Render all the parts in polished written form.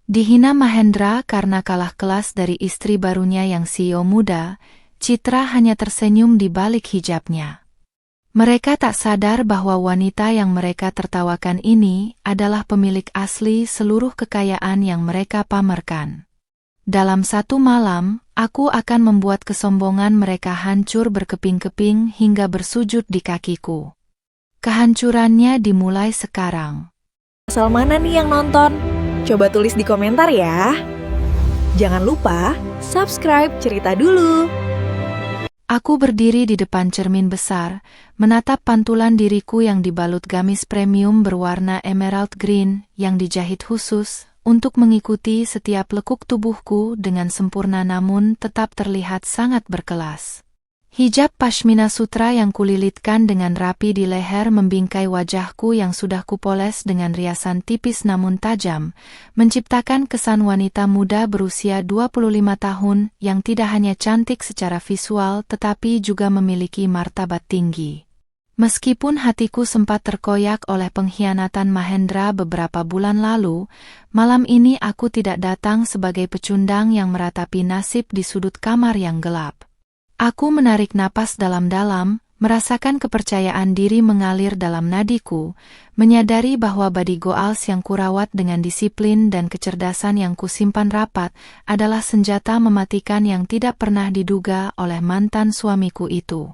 Dihina Mahendra karena kalah kelas dari istri barunya yang CEO muda, Citra hanya tersenyum di balik hijabnya. Mereka tak sadar bahwa wanita yang mereka tertawakan ini adalah pemilik asli seluruh kekayaan yang mereka pamerkan. Dalam satu malam, aku akan membuat kesombongan mereka hancur berkeping-keping hingga bersujud di kakiku. Kehancurannya dimulai sekarang. Asal mana nih yang nonton? Coba tulis di komentar ya. Jangan lupa subscribe Cerita Dulu. Aku berdiri di depan cermin besar, menatap pantulan diriku yang dibalut gamis premium berwarna emerald green yang dijahit khusus untuk mengikuti setiap lekuk tubuhku dengan sempurna namun tetap terlihat sangat berkelas. Hijab pashmina sutra yang kulilitkan dengan rapi di leher membingkai wajahku yang sudah kupoles dengan riasan tipis namun tajam, menciptakan kesan wanita muda berusia 25 tahun yang tidak hanya cantik secara visual tetapi juga memiliki martabat tinggi. Meskipun hatiku sempat terkoyak oleh pengkhianatan Mahendra beberapa bulan lalu, malam ini aku tidak datang sebagai pecundang yang meratapi nasib di sudut kamar yang gelap. Aku menarik napas dalam-dalam, merasakan kepercayaan diri mengalir dalam nadiku, menyadari bahwa body goals yang kurawat dengan disiplin dan kecerdasan yang kusimpan rapat adalah senjata mematikan yang tidak pernah diduga oleh mantan suamiku itu.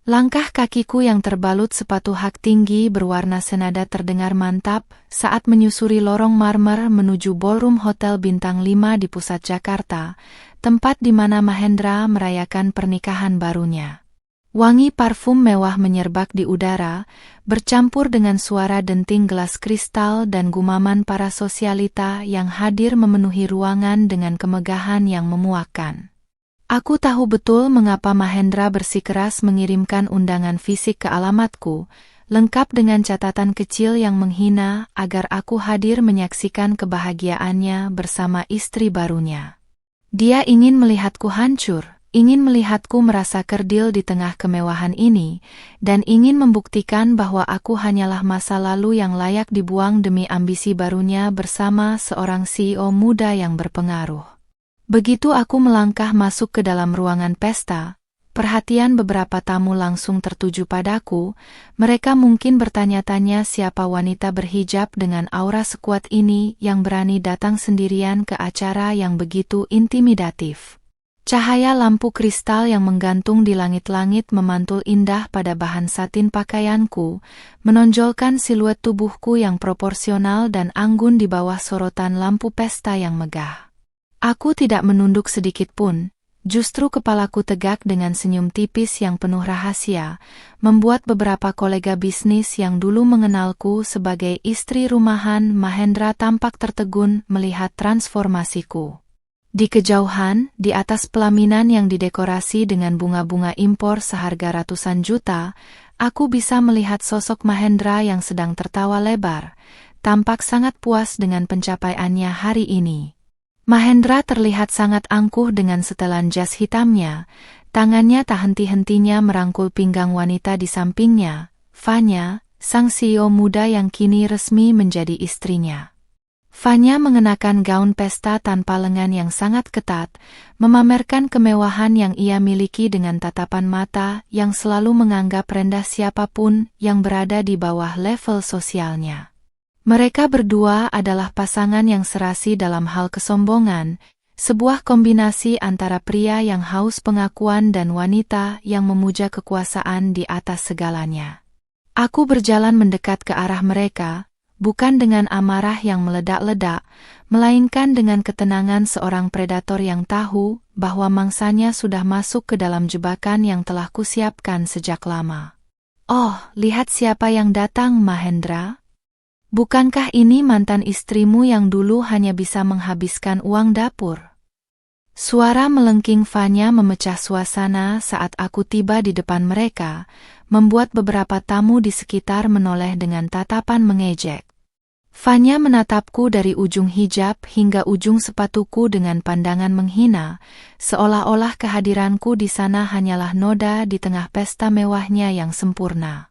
Langkah kakiku yang terbalut sepatu hak tinggi berwarna senada terdengar mantap saat menyusuri lorong marmer menuju ballroom hotel bintang 5 di pusat Jakarta, tempat di mana Mahendra merayakan pernikahan barunya. Wangi parfum mewah menyerbak di udara, bercampur dengan suara denting gelas kristal dan gumaman para sosialita yang hadir memenuhi ruangan dengan kemegahan yang memuakkan. Aku tahu betul mengapa Mahendra bersikeras mengirimkan undangan fisik ke alamatku, lengkap dengan catatan kecil yang menghina agar aku hadir menyaksikan kebahagiaannya bersama istri barunya. Dia ingin melihatku hancur, ingin melihatku merasa kerdil di tengah kemewahan ini, dan ingin membuktikan bahwa aku hanyalah masa lalu yang layak dibuang demi ambisi barunya bersama seorang CEO muda yang berpengaruh. Begitu aku melangkah masuk ke dalam ruangan pesta, perhatian beberapa tamu langsung tertuju padaku. Mereka mungkin bertanya-tanya siapa wanita berhijab dengan aura sekuat ini yang berani datang sendirian ke acara yang begitu intimidatif. Cahaya lampu kristal yang menggantung di langit-langit memantul indah pada bahan satin pakaianku, menonjolkan siluet tubuhku yang proporsional dan anggun di bawah sorotan lampu pesta yang megah. Aku tidak menunduk sedikit pun, justru kepalaku tegak dengan senyum tipis yang penuh rahasia, membuat beberapa kolega bisnis yang dulu mengenalku sebagai istri rumahan Mahendra tampak tertegun melihat transformasiku. Di kejauhan, di atas pelaminan yang didekorasi dengan bunga-bunga impor seharga ratusan juta, aku bisa melihat sosok Mahendra yang sedang tertawa lebar, tampak sangat puas dengan pencapaiannya hari ini. Mahendra terlihat sangat angkuh dengan setelan jas hitamnya, tangannya tak henti-hentinya merangkul pinggang wanita di sampingnya, Fanya, sang CEO muda yang kini resmi menjadi istrinya. Fanya mengenakan gaun pesta tanpa lengan yang sangat ketat, memamerkan kemewahan yang ia miliki dengan tatapan mata yang selalu menganggap rendah siapapun yang berada di bawah level sosialnya. Mereka berdua adalah pasangan yang serasi dalam hal kesombongan, sebuah kombinasi antara pria yang haus pengakuan dan wanita yang memuja kekuasaan di atas segalanya. Aku berjalan mendekat ke arah mereka, bukan dengan amarah yang meledak-ledak, melainkan dengan ketenangan seorang predator yang tahu bahwa mangsanya sudah masuk ke dalam jebakan yang telah kusiapkan sejak lama. Oh, lihat siapa yang datang, Mahendra. Bukankah ini mantan istrimu yang dulu hanya bisa menghabiskan uang dapur? Suara melengking Fanya memecah suasana saat aku tiba di depan mereka, membuat beberapa tamu di sekitar menoleh dengan tatapan mengejek. Fanya menatapku dari ujung hijab hingga ujung sepatuku dengan pandangan menghina, seolah-olah kehadiranku di sana hanyalah noda di tengah pesta mewahnya yang sempurna.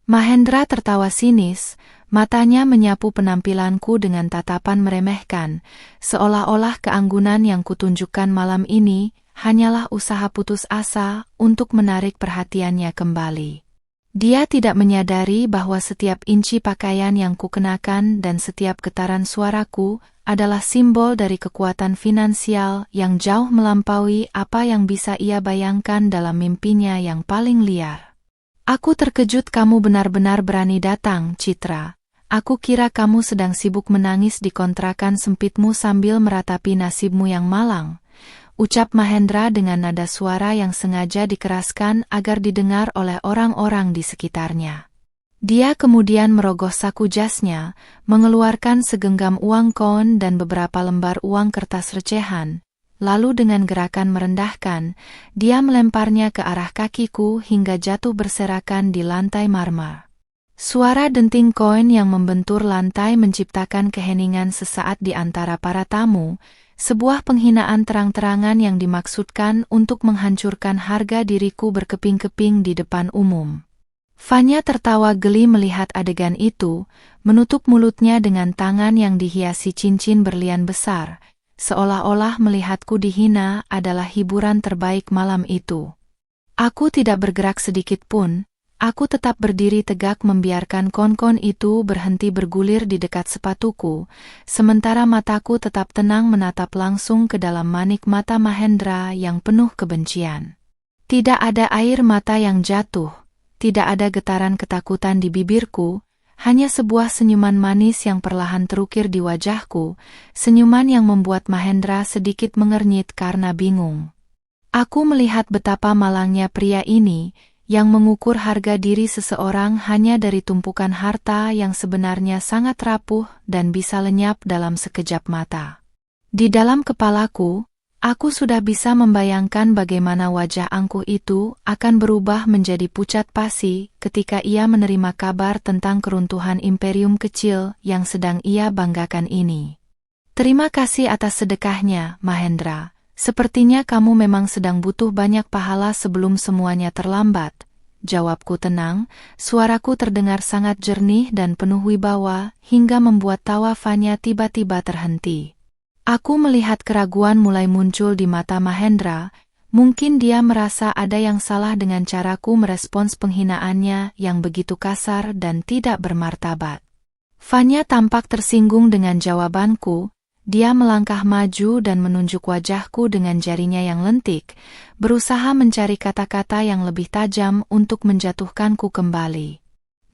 Mahendra tertawa sinis, Matanya menyapu penampilanku dengan tatapan meremehkan, seolah-olah keanggunan yang kutunjukkan malam ini hanyalah usaha putus asa untuk menarik perhatiannya kembali. Dia tidak menyadari bahwa setiap inci pakaian yang kukenakan dan setiap getaran suaraku adalah simbol dari kekuatan finansial yang jauh melampaui apa yang bisa ia bayangkan dalam mimpinya yang paling liar. Aku terkejut kamu benar-benar berani datang, Citra. Aku kira kamu sedang sibuk menangis di kontrakan sempitmu sambil meratapi nasibmu yang malang. Ucap Mahendra dengan nada suara yang sengaja dikeraskan agar didengar oleh orang-orang di sekitarnya. Dia kemudian merogoh saku jasnya, mengeluarkan segenggam uang koin dan beberapa lembar uang kertas recehan. Lalu dengan gerakan merendahkan, dia melemparnya ke arah kakiku hingga jatuh berserakan di lantai marmer. Suara denting koin yang membentur lantai menciptakan keheningan sesaat di antara para tamu, sebuah penghinaan terang-terangan yang dimaksudkan untuk menghancurkan harga diriku berkeping-keping di depan umum. Fanya tertawa geli melihat adegan itu, menutup mulutnya dengan tangan yang dihiasi cincin berlian besar, seolah-olah melihatku dihina adalah hiburan terbaik malam itu. Aku tidak bergerak sedikit pun. Aku tetap berdiri tegak membiarkan kon-kon itu berhenti bergulir di dekat sepatuku, sementara mataku tetap tenang menatap langsung ke dalam manik mata Mahendra yang penuh kebencian. Tidak ada air mata yang jatuh, tidak ada getaran ketakutan di bibirku, hanya sebuah senyuman manis yang perlahan terukir di wajahku, senyuman yang membuat Mahendra sedikit mengernyit karena bingung. Aku melihat betapa malangnya pria ini, yang mengukur harga diri seseorang hanya dari tumpukan harta yang sebenarnya sangat rapuh dan bisa lenyap dalam sekejap mata. Di dalam kepalaku, aku sudah bisa membayangkan bagaimana wajah angkuh itu akan berubah menjadi pucat pasi ketika ia menerima kabar tentang keruntuhan imperium kecil yang sedang ia banggakan ini. Terima kasih atas sedekahnya, Mahendra. Sepertinya kamu memang sedang butuh banyak pahala sebelum semuanya terlambat. Jawabku tenang, suaraku terdengar sangat jernih dan penuh wibawa hingga membuat tawa Fanya tiba-tiba terhenti. Aku melihat keraguan mulai muncul di mata Mahendra, mungkin dia merasa ada yang salah dengan caraku merespons penghinaannya yang begitu kasar dan tidak bermartabat. Fanya tampak tersinggung dengan jawabanku. Dia melangkah maju dan menunjuk wajahku dengan jarinya yang lentik, berusaha mencari kata-kata yang lebih tajam untuk menjatuhkanku kembali.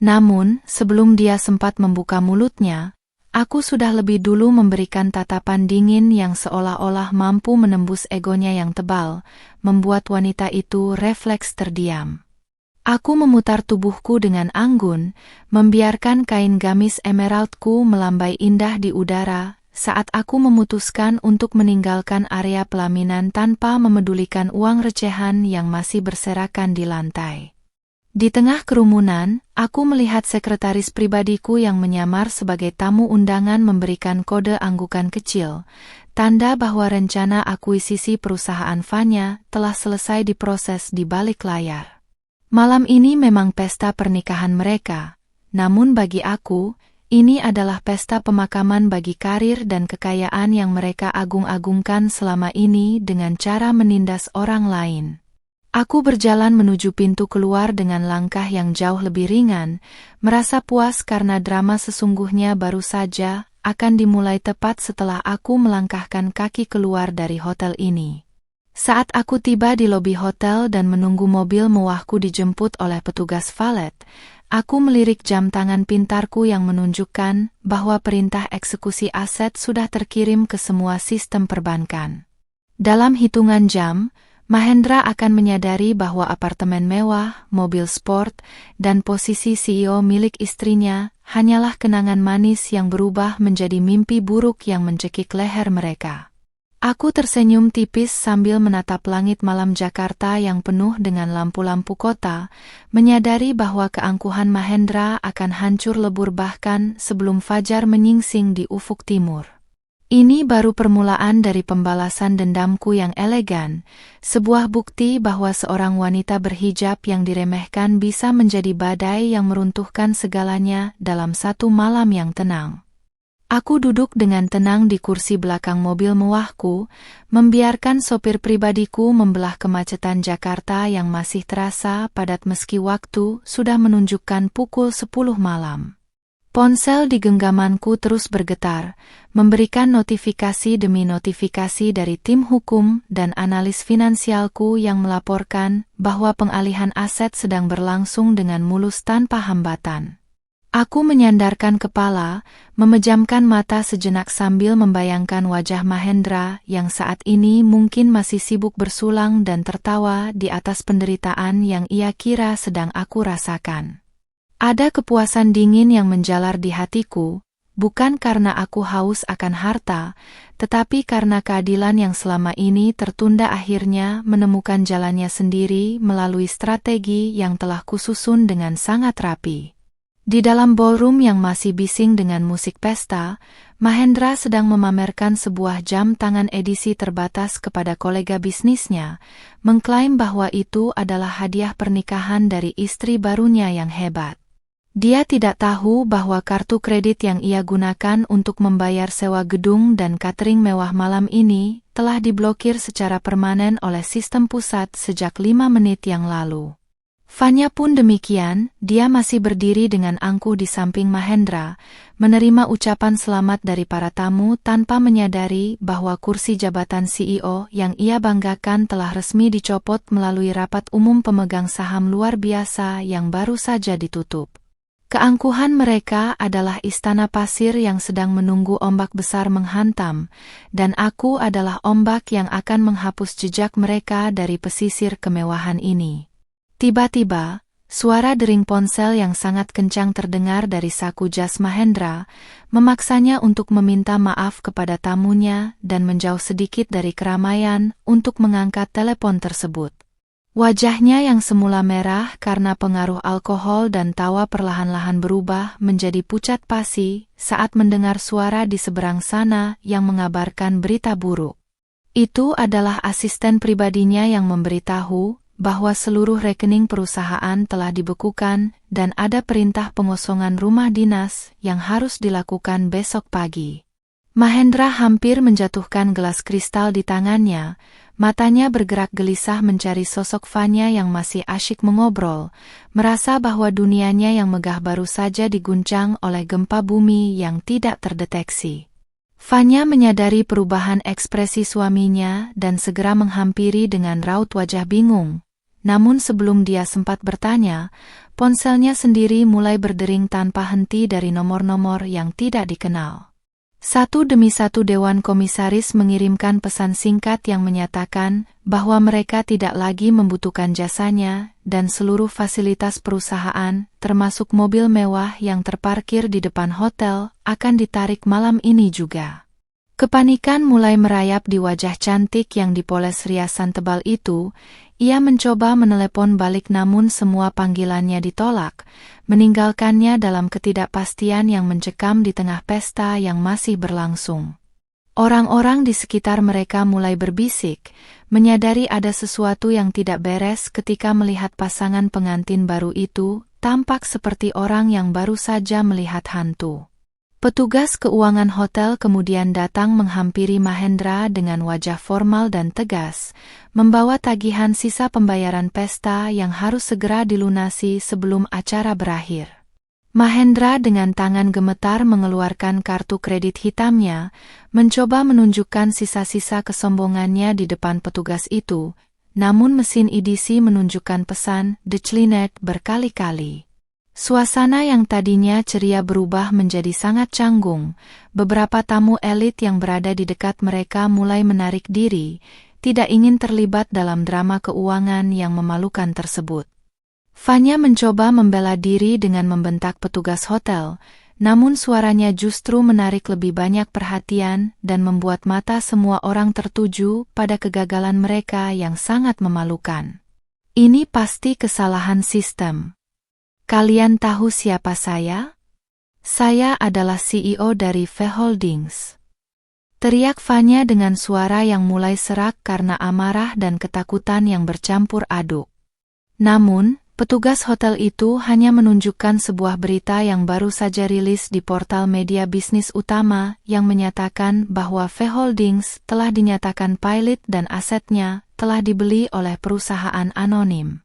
Namun, sebelum dia sempat membuka mulutnya, aku sudah lebih dulu memberikan tatapan dingin yang seolah-olah mampu menembus egonya yang tebal, membuat wanita itu refleks terdiam. Aku memutar tubuhku dengan anggun, membiarkan kain gamis emeraldku melambai indah di udara, saat aku memutuskan untuk meninggalkan area pelaminan tanpa memedulikan uang recehan yang masih berserakan di lantai. Di tengah kerumunan, aku melihat sekretaris pribadiku yang menyamar sebagai tamu undangan memberikan kode anggukan kecil, tanda bahwa rencana akuisisi perusahaan Fanya telah selesai diproses di balik layar. Malam ini memang pesta pernikahan mereka, namun bagi aku, ini adalah pesta pemakaman bagi karir dan kekayaan yang mereka agung-agungkan selama ini dengan cara menindas orang lain. Aku berjalan menuju pintu keluar dengan langkah yang jauh lebih ringan, merasa puas karena drama sesungguhnya baru saja akan dimulai tepat setelah aku melangkahkan kaki keluar dari hotel ini. Saat aku tiba di lobi hotel dan menunggu mobil mewahku dijemput oleh petugas valet, aku melirik jam tangan pintarku yang menunjukkan bahwa perintah eksekusi aset sudah terkirim ke semua sistem perbankan. Dalam hitungan jam, Mahendra akan menyadari bahwa apartemen mewah, mobil sport, dan posisi CEO milik istrinya hanyalah kenangan manis yang berubah menjadi mimpi buruk yang mencekik leher mereka. Aku tersenyum tipis sambil menatap langit malam Jakarta yang penuh dengan lampu-lampu kota, menyadari bahwa keangkuhan Mahendra akan hancur lebur bahkan sebelum fajar menyingsing di ufuk timur. Ini baru permulaan dari pembalasan dendamku yang elegan, sebuah bukti bahwa seorang wanita berhijab yang diremehkan bisa menjadi badai yang meruntuhkan segalanya dalam satu malam yang tenang. Aku duduk dengan tenang di kursi belakang mobil mewahku, membiarkan sopir pribadiku membelah kemacetan Jakarta yang masih terasa padat meski waktu sudah menunjukkan pukul 10 malam. Ponsel di genggamanku terus bergetar, memberikan notifikasi demi notifikasi dari tim hukum dan analis finansialku yang melaporkan bahwa pengalihan aset sedang berlangsung dengan mulus tanpa hambatan. Aku menyandarkan kepala, memejamkan mata sejenak sambil membayangkan wajah Mahendra yang saat ini mungkin masih sibuk bersulang dan tertawa di atas penderitaan yang ia kira sedang aku rasakan. Ada kepuasan dingin yang menjalar di hatiku, bukan karena aku haus akan harta, tetapi karena keadilan yang selama ini tertunda akhirnya menemukan jalannya sendiri melalui strategi yang telah kususun dengan sangat rapi. Di dalam ballroom yang masih bising dengan musik pesta, Mahendra sedang memamerkan sebuah jam tangan edisi terbatas kepada kolega bisnisnya, mengklaim bahwa itu adalah hadiah pernikahan dari istri barunya yang hebat. Dia tidak tahu bahwa kartu kredit yang ia gunakan untuk membayar sewa gedung dan catering mewah malam ini telah diblokir secara permanen oleh sistem pusat sejak 5 menit yang lalu. Fanya pun demikian, dia masih berdiri dengan angkuh di samping Mahendra, menerima ucapan selamat dari para tamu tanpa menyadari bahwa kursi jabatan CEO yang ia banggakan telah resmi dicopot melalui rapat umum pemegang saham luar biasa yang baru saja ditutup. Keangkuhan mereka adalah istana pasir yang sedang menunggu ombak besar menghantam, dan aku adalah ombak yang akan menghapus jejak mereka dari pesisir kemewahan ini. Tiba-tiba, suara dering ponsel yang sangat kencang terdengar dari saku jas Mahendra, memaksanya untuk meminta maaf kepada tamunya dan menjauh sedikit dari keramaian untuk mengangkat telepon tersebut. Wajahnya yang semula merah karena pengaruh alkohol dan tawa perlahan-lahan berubah menjadi pucat pasi saat mendengar suara di seberang sana yang mengabarkan berita buruk. Itu adalah asisten pribadinya yang memberitahu bahwa seluruh rekening perusahaan telah dibekukan dan ada perintah pengosongan rumah dinas yang harus dilakukan besok pagi. Mahendra hampir menjatuhkan gelas kristal di tangannya, matanya bergerak gelisah mencari sosok Fanya yang masih asyik mengobrol, merasa bahwa dunianya yang megah baru saja diguncang oleh gempa bumi yang tidak terdeteksi. Fanya menyadari perubahan ekspresi suaminya dan segera menghampiri dengan raut wajah bingung. Namun sebelum dia sempat bertanya, ponselnya sendiri mulai berdering tanpa henti dari nomor-nomor yang tidak dikenal. Satu demi satu dewan komisaris mengirimkan pesan singkat yang menyatakan bahwa mereka tidak lagi membutuhkan jasanya dan seluruh fasilitas perusahaan, termasuk mobil mewah yang terparkir di depan hotel, akan ditarik malam ini juga. Kepanikan mulai merayap di wajah cantik yang dipoles riasan tebal itu. Ia mencoba menelepon balik namun semua panggilannya ditolak, meninggalkannya dalam ketidakpastian yang mencekam di tengah pesta yang masih berlangsung. Orang-orang di sekitar mereka mulai berbisik, menyadari ada sesuatu yang tidak beres ketika melihat pasangan pengantin baru itu tampak seperti orang yang baru saja melihat hantu. Petugas keuangan hotel kemudian datang menghampiri Mahendra dengan wajah formal dan tegas, membawa tagihan sisa pembayaran pesta yang harus segera dilunasi sebelum acara berakhir. Mahendra dengan tangan gemetar mengeluarkan kartu kredit hitamnya, mencoba menunjukkan sisa-sisa kesombongannya di depan petugas itu, namun mesin EDC menunjukkan pesan declined berkali-kali. Suasana yang tadinya ceria berubah menjadi sangat canggung. Beberapa tamu elit yang berada di dekat mereka mulai menarik diri, tidak ingin terlibat dalam drama keuangan yang memalukan tersebut. Fanya mencoba membela diri dengan membentak petugas hotel, namun suaranya justru menarik lebih banyak perhatian dan membuat mata semua orang tertuju pada kegagalan mereka yang sangat memalukan. Ini pasti kesalahan sistem. Kalian tahu siapa saya? Saya adalah CEO dari V Holdings. Teriak Fanya dengan suara yang mulai serak karena amarah dan ketakutan yang bercampur aduk. Namun, petugas hotel itu hanya menunjukkan sebuah berita yang baru saja rilis di portal media bisnis utama yang menyatakan bahwa V Holdings telah dinyatakan pilot dan asetnya telah dibeli oleh perusahaan anonim.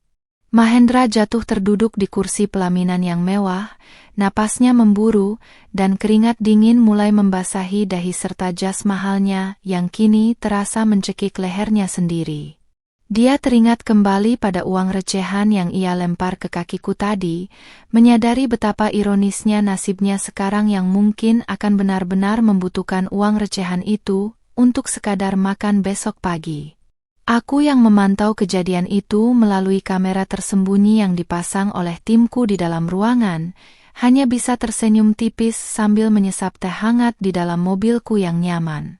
Mahendra jatuh terduduk di kursi pelaminan yang mewah, napasnya memburu, dan keringat dingin mulai membasahi dahi serta jas mahalnya yang kini terasa mencekik lehernya sendiri. Dia teringat kembali pada uang recehan yang ia lempar ke kakiku tadi, menyadari betapa ironisnya nasibnya sekarang yang mungkin akan benar-benar membutuhkan uang recehan itu untuk sekadar makan besok pagi. Aku yang memantau kejadian itu melalui kamera tersembunyi yang dipasang oleh timku di dalam ruangan, hanya bisa tersenyum tipis sambil menyesap teh hangat di dalam mobilku yang nyaman.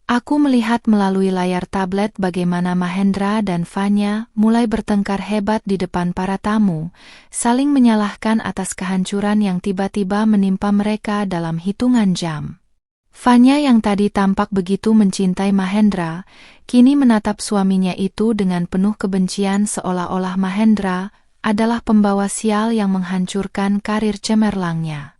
Aku melihat melalui layar tablet bagaimana Mahendra dan Fanya mulai bertengkar hebat di depan para tamu, saling menyalahkan atas kehancuran yang tiba-tiba menimpa mereka dalam hitungan jam. Fanya yang tadi tampak begitu mencintai Mahendra, kini menatap suaminya itu dengan penuh kebencian seolah-olah Mahendra adalah pembawa sial yang menghancurkan karir cemerlangnya.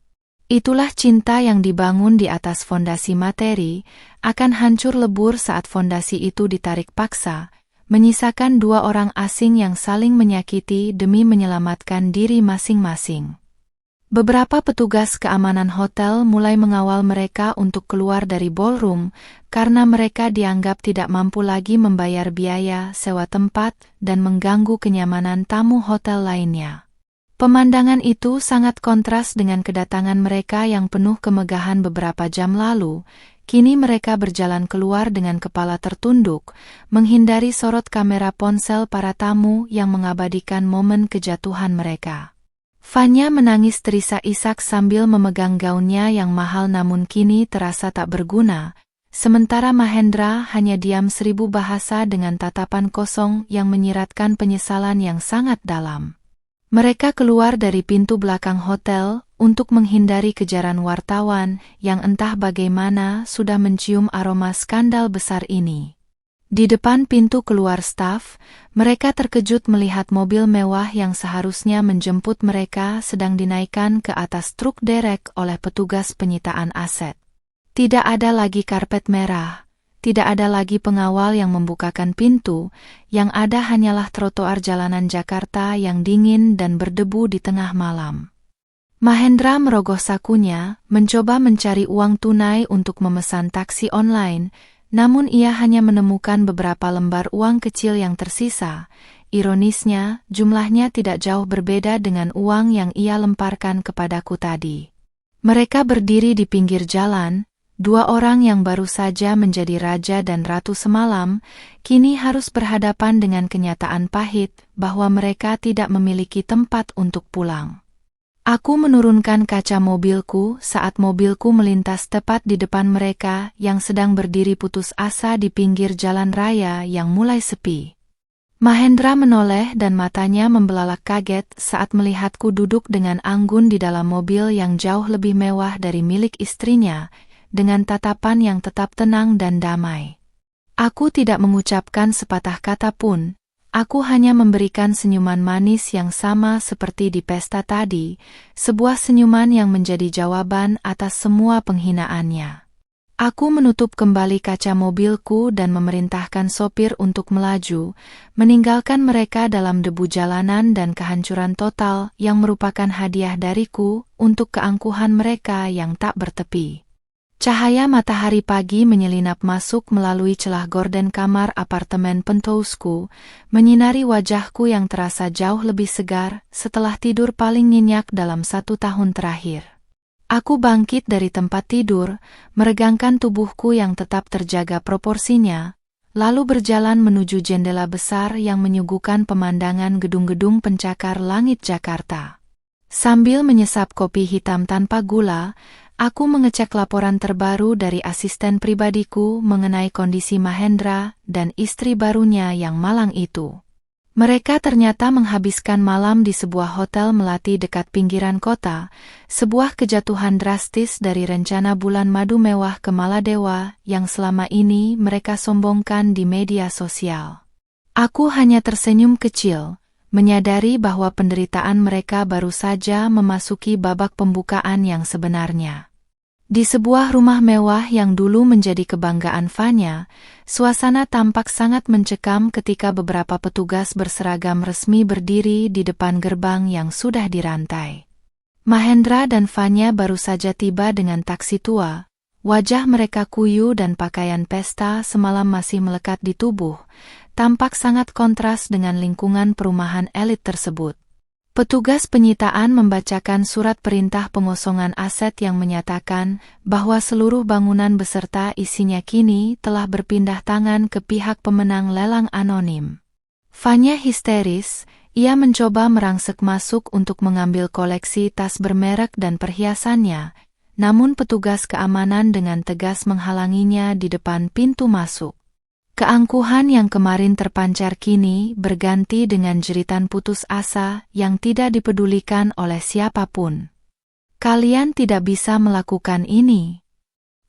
Itulah cinta yang dibangun di atas fondasi materi, akan hancur lebur saat fondasi itu ditarik paksa, menyisakan dua orang asing yang saling menyakiti demi menyelamatkan diri masing-masing. Beberapa petugas keamanan hotel mulai mengawal mereka untuk keluar dari ballroom karena mereka dianggap tidak mampu lagi membayar biaya sewa tempat dan mengganggu kenyamanan tamu hotel lainnya. Pemandangan itu sangat kontras dengan kedatangan mereka yang penuh kemegahan beberapa jam lalu. Kini mereka berjalan keluar dengan kepala tertunduk, menghindari sorot kamera ponsel para tamu yang mengabadikan momen kejatuhan mereka. Fanya menangis terisak-isak sambil memegang gaunnya yang mahal namun kini terasa tak berguna, sementara Mahendra hanya diam 1000 bahasa dengan tatapan kosong yang menyiratkan penyesalan yang sangat dalam. Mereka keluar dari pintu belakang hotel untuk menghindari kejaran wartawan yang entah bagaimana sudah mencium aroma skandal besar ini. Di depan pintu keluar staf, mereka terkejut melihat mobil mewah yang seharusnya menjemput mereka sedang dinaikkan ke atas truk derek oleh petugas penyitaan aset. Tidak ada lagi karpet merah, tidak ada lagi pengawal yang membukakan pintu, yang ada hanyalah trotoar jalanan Jakarta yang dingin dan berdebu di tengah malam. Mahendra merogoh sakunya, mencoba mencari uang tunai untuk memesan taksi online, namun ia hanya menemukan beberapa lembar uang kecil yang tersisa. Ironisnya, jumlahnya tidak jauh berbeda dengan uang yang ia lemparkan kepadaku tadi. Mereka berdiri di pinggir jalan, dua orang yang baru saja menjadi raja dan ratu semalam, kini harus berhadapan dengan kenyataan pahit bahwa mereka tidak memiliki tempat untuk pulang. Aku menurunkan kaca mobilku saat mobilku melintas tepat di depan mereka yang sedang berdiri putus asa di pinggir jalan raya yang mulai sepi. Mahendra menoleh dan matanya membelalak kaget saat melihatku duduk dengan anggun di dalam mobil yang jauh lebih mewah dari milik istrinya, dengan tatapan yang tetap tenang dan damai. Aku tidak mengucapkan sepatah kata pun. Aku hanya memberikan senyuman manis yang sama seperti di pesta tadi, sebuah senyuman yang menjadi jawaban atas semua penghinaannya. Aku menutup kembali kaca mobilku dan memerintahkan sopir untuk melaju, meninggalkan mereka dalam debu jalanan dan kehancuran total yang merupakan hadiah dariku untuk keangkuhan mereka yang tak bertepi. Cahaya matahari pagi menyelinap masuk melalui celah gorden kamar apartemen penthouseku, menyinari wajahku yang terasa jauh lebih segar setelah tidur paling nyenyak dalam 1 tahun terakhir. Aku bangkit dari tempat tidur, meregangkan tubuhku yang tetap terjaga proporsinya, lalu berjalan menuju jendela besar yang menyuguhkan pemandangan gedung-gedung pencakar langit Jakarta. Sambil menyesap kopi hitam tanpa gula, aku mengecek laporan terbaru dari asisten pribadiku mengenai kondisi Mahendra dan istri barunya yang malang itu. Mereka ternyata menghabiskan malam di sebuah hotel melati dekat pinggiran kota, sebuah kejatuhan drastis dari rencana bulan madu mewah ke Maladewa yang selama ini mereka sombongkan di media sosial. Aku hanya tersenyum kecil, menyadari bahwa penderitaan mereka baru saja memasuki babak pembukaan yang sebenarnya. Di sebuah rumah mewah yang dulu menjadi kebanggaan Fanya, suasana tampak sangat mencekam ketika beberapa petugas berseragam resmi berdiri di depan gerbang yang sudah dirantai. Mahendra dan Fanya baru saja tiba dengan taksi tua. Wajah mereka kuyu dan pakaian pesta semalam masih melekat di tubuh, tampak sangat kontras dengan lingkungan perumahan elit tersebut. Petugas penyitaan membacakan surat perintah pengosongan aset yang menyatakan bahwa seluruh bangunan beserta isinya kini telah berpindah tangan ke pihak pemenang lelang anonim. Fanya histeris, ia mencoba merangsek masuk untuk mengambil koleksi tas bermerek dan perhiasannya, namun petugas keamanan dengan tegas menghalanginya di depan pintu masuk. Keangkuhan yang kemarin terpancar kini berganti dengan jeritan putus asa yang tidak dipedulikan oleh siapapun. Kalian tidak bisa melakukan ini.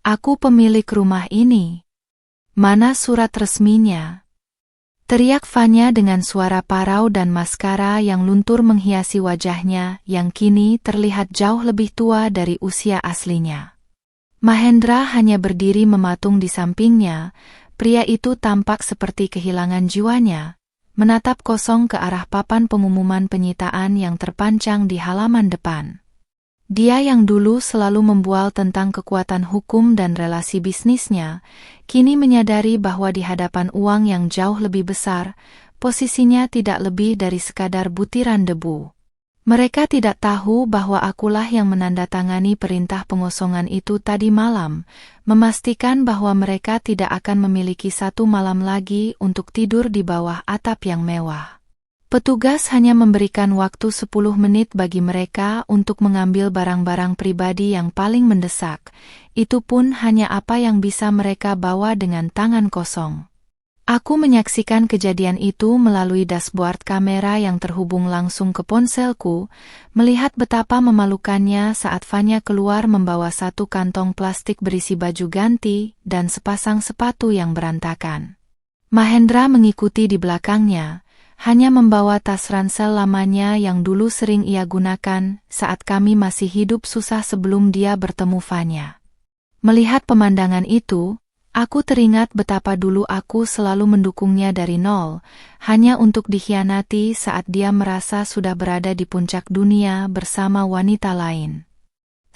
Aku pemilik rumah ini. Mana surat resminya? Teriak Fanya dengan suara parau dan maskara yang luntur menghiasi wajahnya yang kini terlihat jauh lebih tua dari usia aslinya. Mahendra hanya berdiri mematung di sampingnya. Pria itu tampak seperti kehilangan jiwanya, menatap kosong ke arah papan pengumuman penyitaan yang terpancang di halaman depan. Dia yang dulu selalu membual tentang kekuatan hukum dan relasi bisnisnya, kini menyadari bahwa di hadapan uang yang jauh lebih besar, posisinya tidak lebih dari sekadar butiran debu. Mereka tidak tahu bahwa akulah yang menandatangani perintah pengosongan itu tadi malam, memastikan bahwa mereka tidak akan memiliki satu malam lagi untuk tidur di bawah atap yang mewah. Petugas hanya memberikan waktu 10 menit bagi mereka untuk mengambil barang-barang pribadi yang paling mendesak, itu pun hanya apa yang bisa mereka bawa dengan tangan kosong. Aku menyaksikan kejadian itu melalui dashboard kamera yang terhubung langsung ke ponselku, melihat betapa memalukannya saat Fanya keluar membawa satu kantong plastik berisi baju ganti dan sepasang sepatu yang berantakan. Mahendra mengikuti di belakangnya, hanya membawa tas ransel lamanya yang dulu sering ia gunakan saat kami masih hidup susah sebelum dia bertemu Fanya. Melihat pemandangan itu, aku teringat betapa dulu aku selalu mendukungnya dari nol, hanya untuk dikhianati saat dia merasa sudah berada di puncak dunia bersama wanita lain.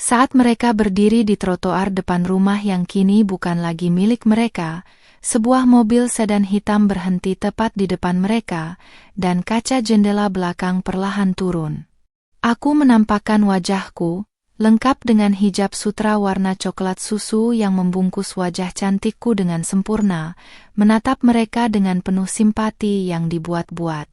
Saat mereka berdiri di trotoar depan rumah yang kini bukan lagi milik mereka, sebuah mobil sedan hitam berhenti tepat di depan mereka, dan kaca jendela belakang perlahan turun. Aku menampakkan wajahku, lengkap dengan hijab sutra warna coklat susu yang membungkus wajah cantikku dengan sempurna, menatap mereka dengan penuh simpati yang dibuat-buat.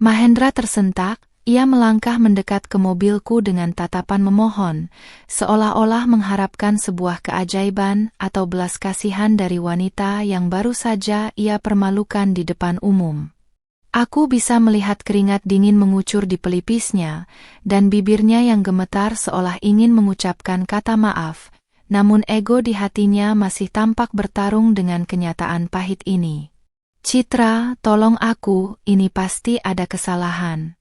Mahendra tersentak, ia melangkah mendekat ke mobilku dengan tatapan memohon, seolah-olah mengharapkan sebuah keajaiban atau belas kasihan dari wanita yang baru saja ia permalukan di depan umum. Aku bisa melihat keringat dingin mengucur di pelipisnya, dan bibirnya yang gemetar seolah ingin mengucapkan kata maaf, namun ego di hatinya masih tampak bertarung dengan kenyataan pahit ini. Citra, tolong aku, ini pasti ada kesalahan.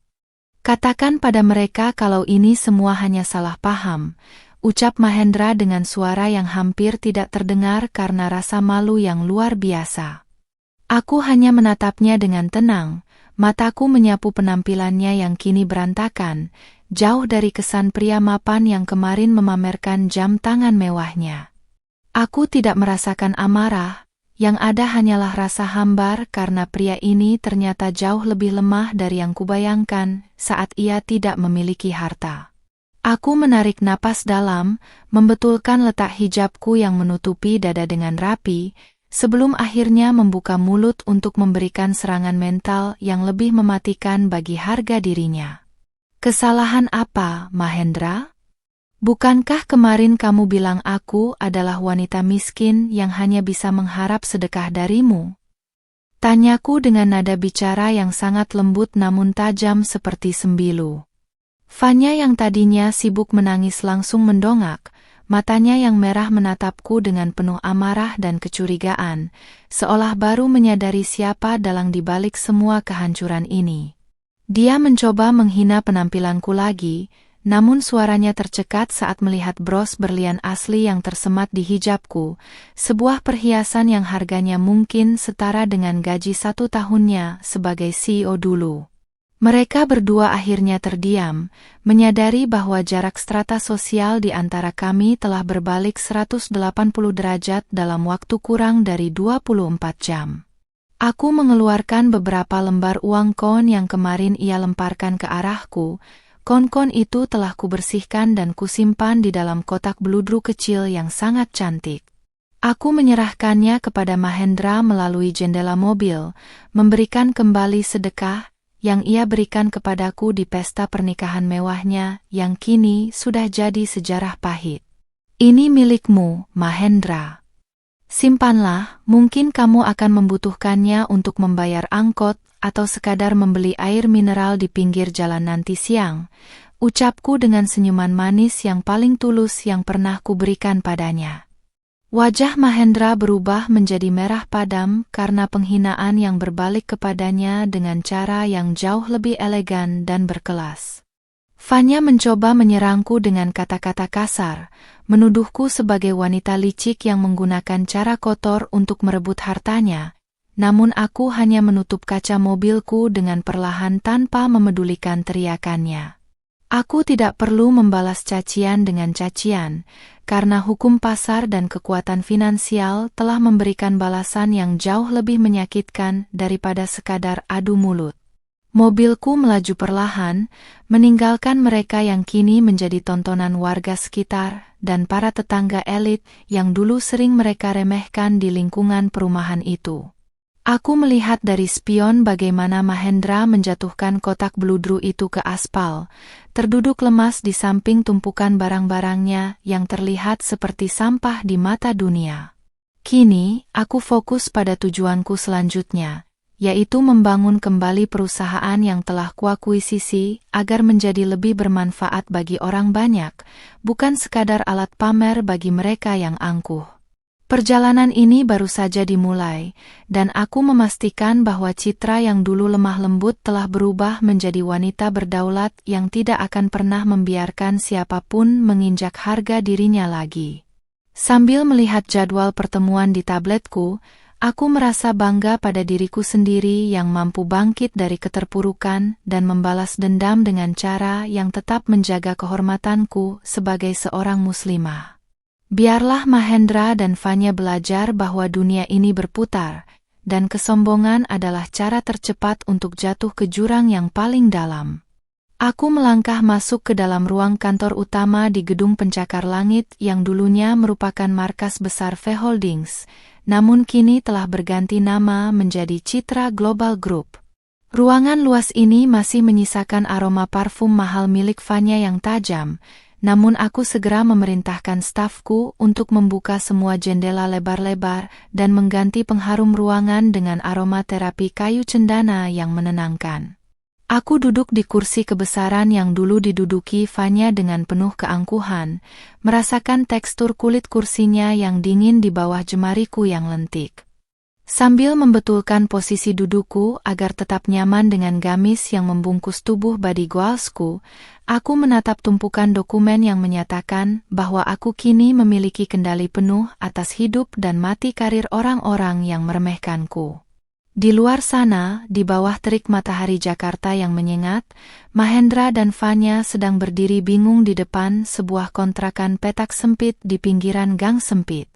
Katakan pada mereka kalau ini semua hanya salah paham, ucap Mahendra dengan suara yang hampir tidak terdengar karena rasa malu yang luar biasa. Aku hanya menatapnya dengan tenang, mataku menyapu penampilannya yang kini berantakan, jauh dari kesan pria mapan yang kemarin memamerkan jam tangan mewahnya. Aku tidak merasakan amarah, yang ada hanyalah rasa hambar karena pria ini ternyata jauh lebih lemah dari yang kubayangkan saat ia tidak memiliki harta. Aku menarik napas dalam, membetulkan letak hijabku yang menutupi dada dengan rapi, sebelum akhirnya membuka mulut untuk memberikan serangan mental yang lebih mematikan bagi harga dirinya. Kesalahan apa, Mahendra? Bukankah kemarin kamu bilang aku adalah wanita miskin yang hanya bisa mengharap sedekah darimu? Tanyaku dengan nada bicara yang sangat lembut namun tajam seperti sembilu. Fanya yang tadinya sibuk menangis langsung mendongak, matanya yang merah menatapku dengan penuh amarah dan kecurigaan, seolah baru menyadari siapa dalang di balik semua kehancuran ini. Dia mencoba menghina penampilanku lagi, namun suaranya tercekat saat melihat bros berlian asli yang tersemat di hijabku, sebuah perhiasan yang harganya mungkin setara dengan gaji 1 tahunnya sebagai CEO dulu. Mereka berdua akhirnya terdiam, menyadari bahwa jarak strata sosial di antara kami telah berbalik 180 derajat dalam waktu kurang dari 24 jam. Aku mengeluarkan beberapa lembar uang koin yang kemarin ia lemparkan ke arahku. Koin-koin itu telah kubersihkan dan kusimpan di dalam kotak beludru kecil yang sangat cantik. Aku menyerahkannya kepada Mahendra melalui jendela mobil, memberikan kembali sedekah yang ia berikan kepadaku di pesta pernikahan mewahnya yang kini sudah jadi sejarah pahit. Ini milikmu, Mahendra. Simpanlah, mungkin kamu akan membutuhkannya untuk membayar angkot, atau sekadar membeli air mineral di pinggir jalan nanti siang, ucapku dengan senyuman manis yang paling tulus yang pernah kuberikan padanya. Wajah Mahendra berubah menjadi merah padam karena penghinaan yang berbalik kepadanya dengan cara yang jauh lebih elegan dan berkelas. Fanya mencoba menyerangku dengan kata-kata kasar, menuduhku sebagai wanita licik yang menggunakan cara kotor untuk merebut hartanya. Namun aku hanya menutup kaca mobilku dengan perlahan tanpa memedulikan teriakannya. Aku tidak perlu membalas cacian dengan cacian, karena hukum pasar dan kekuatan finansial telah memberikan balasan yang jauh lebih menyakitkan daripada sekadar adu mulut. Mobilku melaju perlahan, meninggalkan mereka yang kini menjadi tontonan warga sekitar dan para tetangga elit yang dulu sering mereka remehkan di lingkungan perumahan itu. Aku melihat dari spion bagaimana Mahendra menjatuhkan kotak beludru itu ke aspal, terduduk lemas di samping tumpukan barang-barangnya yang terlihat seperti sampah di mata dunia. Kini, aku fokus pada tujuanku selanjutnya, yaitu membangun kembali perusahaan yang telah kuakuisisi agar menjadi lebih bermanfaat bagi orang banyak, bukan sekadar alat pamer bagi mereka yang angkuh. Perjalanan ini baru saja dimulai, dan aku memastikan bahwa Citra yang dulu lemah lembut telah berubah menjadi wanita berdaulat yang tidak akan pernah membiarkan siapapun menginjak harga dirinya lagi. Sambil melihat jadwal pertemuan di tabletku, aku merasa bangga pada diriku sendiri yang mampu bangkit dari keterpurukan dan membalas dendam dengan cara yang tetap menjaga kehormatanku sebagai seorang muslimah. Biarlah Mahendra dan Fanya belajar bahwa dunia ini berputar, dan kesombongan adalah cara tercepat untuk jatuh ke jurang yang paling dalam. Aku melangkah masuk ke dalam ruang kantor utama di gedung pencakar langit yang dulunya merupakan markas besar V Holdings, namun kini telah berganti nama menjadi Citra Global Group. Ruangan luas ini masih menyisakan aroma parfum mahal milik Fanya yang tajam, namun aku segera memerintahkan stafku untuk membuka semua jendela lebar-lebar dan mengganti pengharum ruangan dengan aroma terapi kayu cendana yang menenangkan. Aku duduk di kursi kebesaran yang dulu diduduki Fanya dengan penuh keangkuhan, merasakan tekstur kulit kursinya yang dingin di bawah jemariku yang lentik. Sambil membetulkan posisi dudukku agar tetap nyaman dengan gamis yang membungkus tubuh body goalsku, aku menatap tumpukan dokumen yang menyatakan bahwa aku kini memiliki kendali penuh atas hidup dan mati karir orang-orang yang meremehkanku. Di luar sana, di bawah terik matahari Jakarta yang menyengat, Mahendra dan Fanya sedang berdiri bingung di depan sebuah kontrakan petak sempit di pinggiran gang sempit.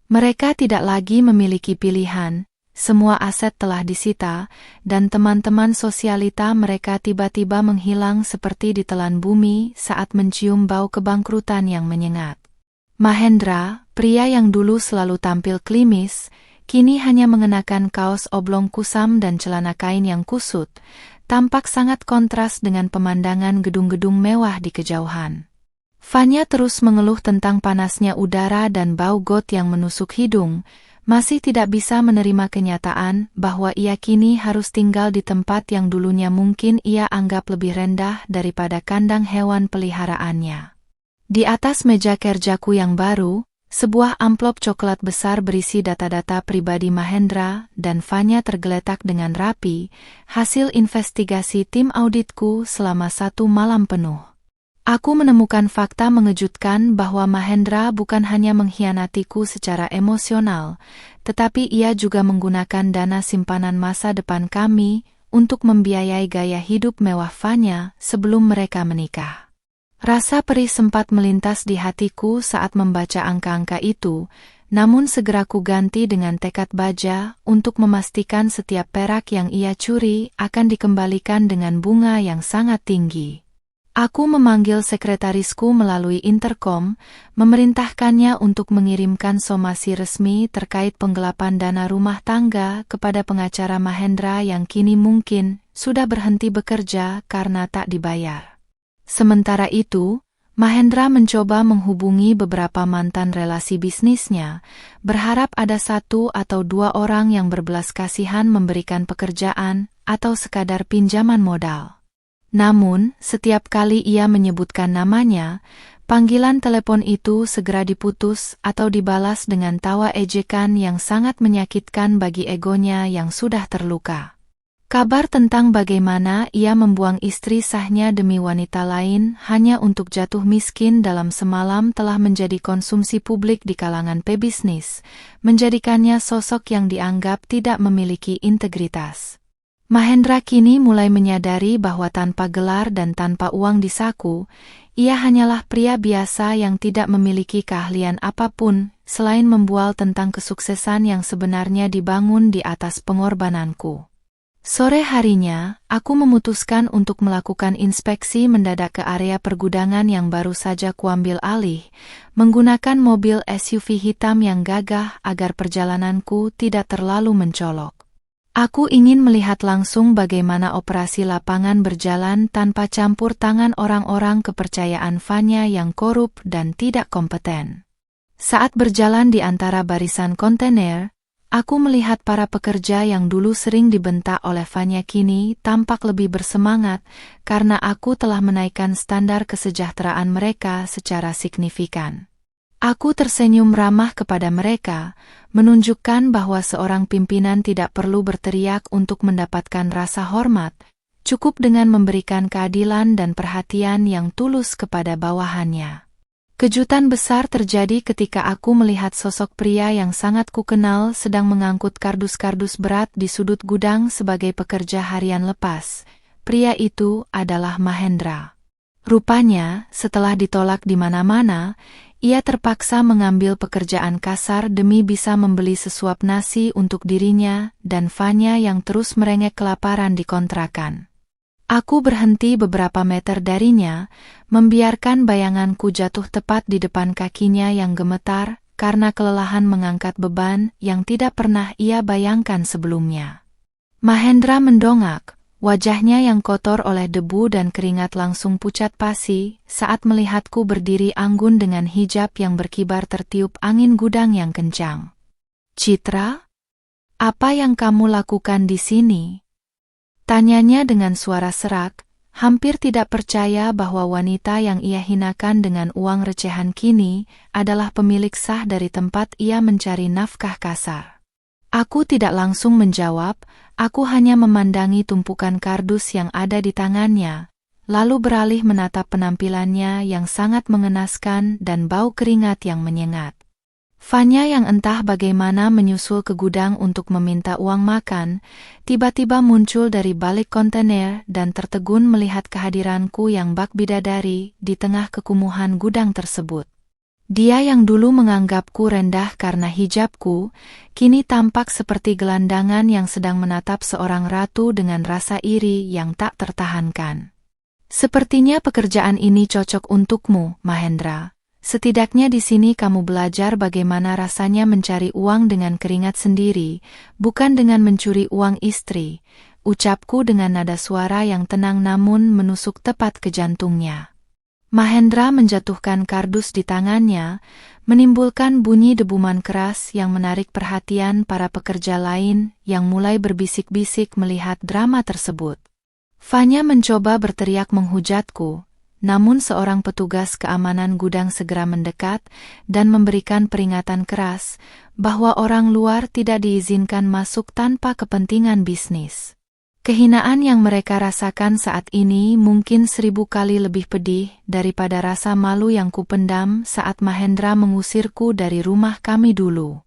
Mereka tidak lagi memiliki pilihan, semua aset telah disita, dan teman-teman sosialita mereka tiba-tiba menghilang seperti ditelan bumi saat mencium bau kebangkrutan yang menyengat. Mahendra, pria yang dulu selalu tampil klimis, kini hanya mengenakan kaos oblong kusam dan celana kain yang kusut, tampak sangat kontras dengan pemandangan gedung-gedung mewah di kejauhan. Fanya terus mengeluh tentang panasnya udara dan bau got yang menusuk hidung, Masih tidak bisa menerima kenyataan bahwa ia kini harus tinggal di tempat yang dulunya mungkin ia anggap lebih rendah daripada kandang hewan peliharaannya. Di atas meja kerjaku yang baru, sebuah amplop coklat besar berisi data-data pribadi Mahendra dan Fanya tergeletak dengan rapi, hasil investigasi tim auditku selama 1 malam penuh. Aku menemukan fakta mengejutkan bahwa Mahendra bukan hanya mengkhianatiku secara emosional, tetapi ia juga menggunakan dana simpanan masa depan kami untuk membiayai gaya hidup mewah Fanya sebelum mereka menikah. Rasa perih sempat melintas di hatiku saat membaca angka-angka itu, namun segera ku ganti dengan tekad baja untuk memastikan setiap perak yang ia curi akan dikembalikan dengan bunga yang sangat tinggi. Aku memanggil sekretarisku melalui interkom, memerintahkannya untuk mengirimkan somasi resmi terkait penggelapan dana rumah tangga kepada pengacara Mahendra yang kini mungkin sudah berhenti bekerja karena tak dibayar. Sementara itu, Mahendra mencoba menghubungi beberapa mantan relasi bisnisnya, berharap ada 1 atau 2 orang yang berbelas kasihan memberikan pekerjaan atau sekadar pinjaman modal. Namun, setiap kali ia menyebutkan namanya, panggilan telepon itu segera diputus atau dibalas dengan tawa ejekan yang sangat menyakitkan bagi egonya yang sudah terluka. Kabar tentang bagaimana ia membuang istri sahnya demi wanita lain hanya untuk jatuh miskin dalam semalam telah menjadi konsumsi publik di kalangan pebisnis, menjadikannya sosok yang dianggap tidak memiliki integritas. Mahendra kini mulai menyadari bahwa tanpa gelar dan tanpa uang di saku, ia hanyalah pria biasa yang tidak memiliki keahlian apapun selain membual tentang kesuksesan yang sebenarnya dibangun di atas pengorbananku. Sore harinya, aku memutuskan untuk melakukan inspeksi mendadak ke area pergudangan yang baru saja kuambil alih, menggunakan mobil SUV hitam yang gagah agar perjalananku tidak terlalu mencolok. Aku ingin melihat langsung bagaimana operasi lapangan berjalan tanpa campur tangan orang-orang kepercayaan Fanya yang korup dan tidak kompeten. Saat berjalan di antara barisan kontainer, aku melihat para pekerja yang dulu sering dibentak oleh Fanya kini tampak lebih bersemangat karena aku telah menaikkan standar kesejahteraan mereka secara signifikan. Aku tersenyum ramah kepada mereka, menunjukkan bahwa seorang pimpinan tidak perlu berteriak untuk mendapatkan rasa hormat, cukup dengan memberikan keadilan dan perhatian yang tulus kepada bawahannya. Kejutan besar terjadi ketika aku melihat sosok pria yang sangat kukenal sedang mengangkut kardus-kardus berat di sudut gudang sebagai pekerja harian lepas. Pria itu adalah Mahendra. Rupanya, setelah ditolak di mana-mana, ia terpaksa mengambil pekerjaan kasar demi bisa membeli sesuap nasi untuk dirinya dan Fanya yang terus merengek kelaparan di kontrakan. Aku berhenti beberapa meter darinya, membiarkan bayanganku jatuh tepat di depan kakinya yang gemetar karena kelelahan mengangkat beban yang tidak pernah ia bayangkan sebelumnya. Mahendra mendongak. Wajahnya yang kotor oleh debu dan keringat langsung pucat pasi saat melihatku berdiri anggun dengan hijab yang berkibar tertiup angin gudang yang kencang. "Citra, apa yang kamu lakukan di sini?" Tanyanya dengan suara serak, hampir tidak percaya bahwa wanita yang ia hinakan dengan uang recehan kini adalah pemilik sah dari tempat ia mencari nafkah kasar. Aku tidak langsung menjawab, aku hanya memandangi tumpukan kardus yang ada di tangannya, lalu beralih menatap penampilannya yang sangat mengenaskan dan bau keringat yang menyengat. Fanya yang entah bagaimana menyusul ke gudang untuk meminta uang makan, tiba-tiba muncul dari balik kontainer dan tertegun melihat kehadiranku yang bak bidadari di tengah kekumuhan gudang tersebut. Dia yang dulu menganggapku rendah karena hijabku, kini tampak seperti gelandangan yang sedang menatap seorang ratu dengan rasa iri yang tak tertahankan. "Sepertinya pekerjaan ini cocok untukmu, Mahendra. Setidaknya di sini kamu belajar bagaimana rasanya mencari uang dengan keringat sendiri, bukan dengan mencuri uang istri," ucapku dengan nada suara yang tenang namun menusuk tepat ke jantungnya. Mahendra menjatuhkan kardus di tangannya, menimbulkan bunyi debuman keras yang menarik perhatian para pekerja lain yang mulai berbisik-bisik melihat drama tersebut. Fanya mencoba berteriak menghujatku, namun seorang petugas keamanan gudang segera mendekat dan memberikan peringatan keras bahwa orang luar tidak diizinkan masuk tanpa kepentingan bisnis. Kehinaan yang mereka rasakan saat ini mungkin 1000 kali lebih pedih daripada rasa malu yang kupendam saat Mahendra mengusirku dari rumah kami dulu.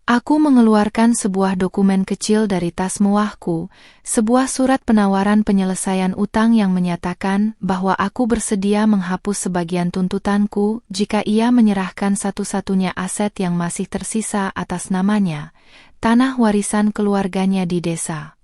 Aku mengeluarkan sebuah dokumen kecil dari tas mewahku, sebuah surat penawaran penyelesaian utang yang menyatakan bahwa aku bersedia menghapus sebagian tuntutanku jika ia menyerahkan satu-satunya aset yang masih tersisa atas namanya, tanah warisan keluarganya di desa.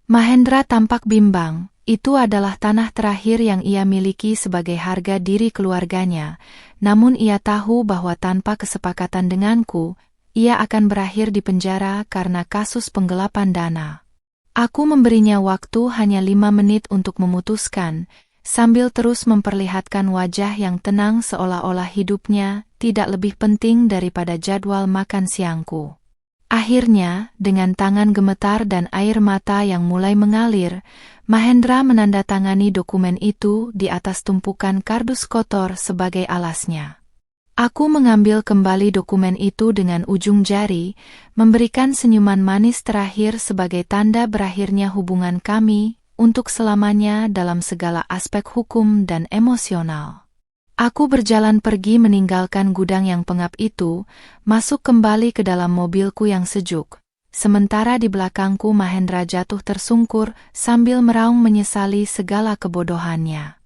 Mahendra tampak bimbang, itu adalah tanah terakhir yang ia miliki sebagai harga diri keluarganya, namun ia tahu bahwa tanpa kesepakatan denganku, ia akan berakhir di penjara karena kasus penggelapan dana. Aku memberinya waktu hanya 5 menit untuk memutuskan, sambil terus memperlihatkan wajah yang tenang seolah-olah hidupnya tidak lebih penting daripada jadwal makan siangku. Akhirnya, dengan tangan gemetar dan air mata yang mulai mengalir, Mahendra menandatangani dokumen itu di atas tumpukan kardus kotor sebagai alasnya. Aku mengambil kembali dokumen itu dengan ujung jari, memberikan senyuman manis terakhir sebagai tanda berakhirnya hubungan kami untuk selamanya dalam segala aspek hukum dan emosional. Aku berjalan pergi meninggalkan gudang yang pengap itu, masuk kembali ke dalam mobilku yang sejuk. Sementara di belakangku Mahendra jatuh tersungkur sambil meraung menyesali segala kebodohannya.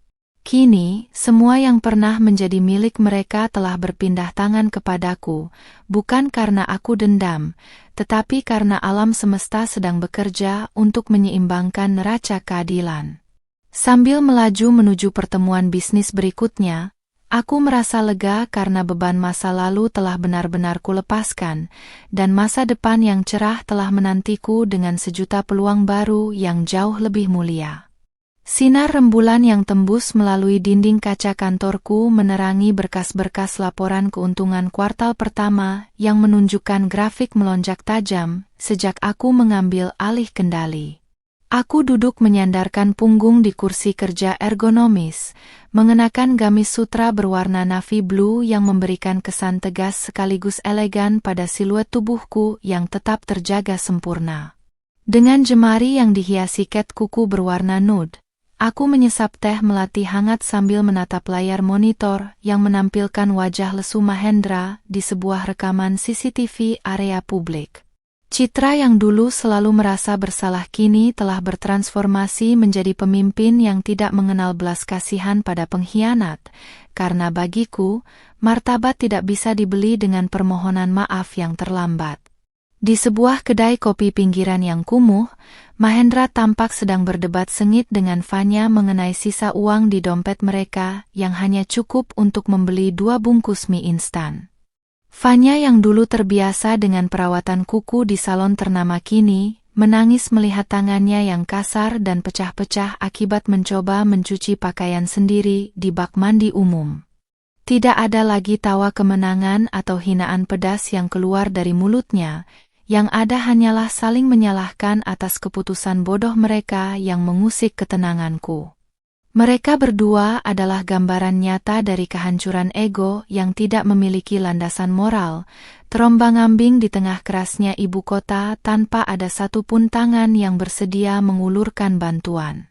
Kini, semua yang pernah menjadi milik mereka telah berpindah tangan kepadaku, bukan karena aku dendam, tetapi karena alam semesta sedang bekerja untuk menyeimbangkan neraca keadilan. Sambil melaju menuju pertemuan bisnis berikutnya, aku merasa lega karena beban masa lalu telah benar-benar kulepaskan, dan masa depan yang cerah telah menantiku dengan sejuta peluang baru yang jauh lebih mulia. Sinar rembulan yang tembus melalui dinding kaca kantorku menerangi berkas-berkas laporan keuntungan kuartal pertama yang menunjukkan grafik melonjak tajam sejak aku mengambil alih kendali. Aku duduk menyandarkan punggung di kursi kerja ergonomis, mengenakan gamis sutra berwarna navy blue yang memberikan kesan tegas sekaligus elegan pada siluet tubuhku yang tetap terjaga sempurna. Dengan jemari yang dihiasi cat kuku berwarna nude, aku menyesap teh melati hangat sambil menatap layar monitor yang menampilkan wajah lesu Mahendra di sebuah rekaman CCTV area publik. Citra yang dulu selalu merasa bersalah kini telah bertransformasi menjadi pemimpin yang tidak mengenal belas kasihan pada pengkhianat, karena bagiku, martabat tidak bisa dibeli dengan permohonan maaf yang terlambat. Di sebuah kedai kopi pinggiran yang kumuh, Mahendra tampak sedang berdebat sengit dengan Fanya mengenai sisa uang di dompet mereka yang hanya cukup untuk membeli 2 bungkus mie instan. Fanya yang dulu terbiasa dengan perawatan kuku di salon ternama kini, menangis melihat tangannya yang kasar dan pecah-pecah akibat mencoba mencuci pakaian sendiri di bak mandi umum. Tidak ada lagi tawa kemenangan atau hinaan pedas yang keluar dari mulutnya, yang ada hanyalah saling menyalahkan atas keputusan bodoh mereka yang mengusik ketenanganku. Mereka berdua adalah gambaran nyata dari kehancuran ego yang tidak memiliki landasan moral, terombang-ambing di tengah kerasnya ibu kota tanpa ada satupun tangan yang bersedia mengulurkan bantuan.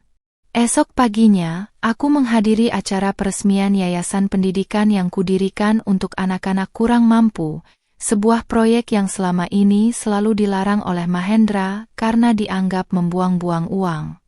Esok paginya, aku menghadiri acara peresmian yayasan pendidikan yang kudirikan untuk anak-anak kurang mampu, sebuah proyek yang selama ini selalu dilarang oleh Mahendra karena dianggap membuang-buang uang.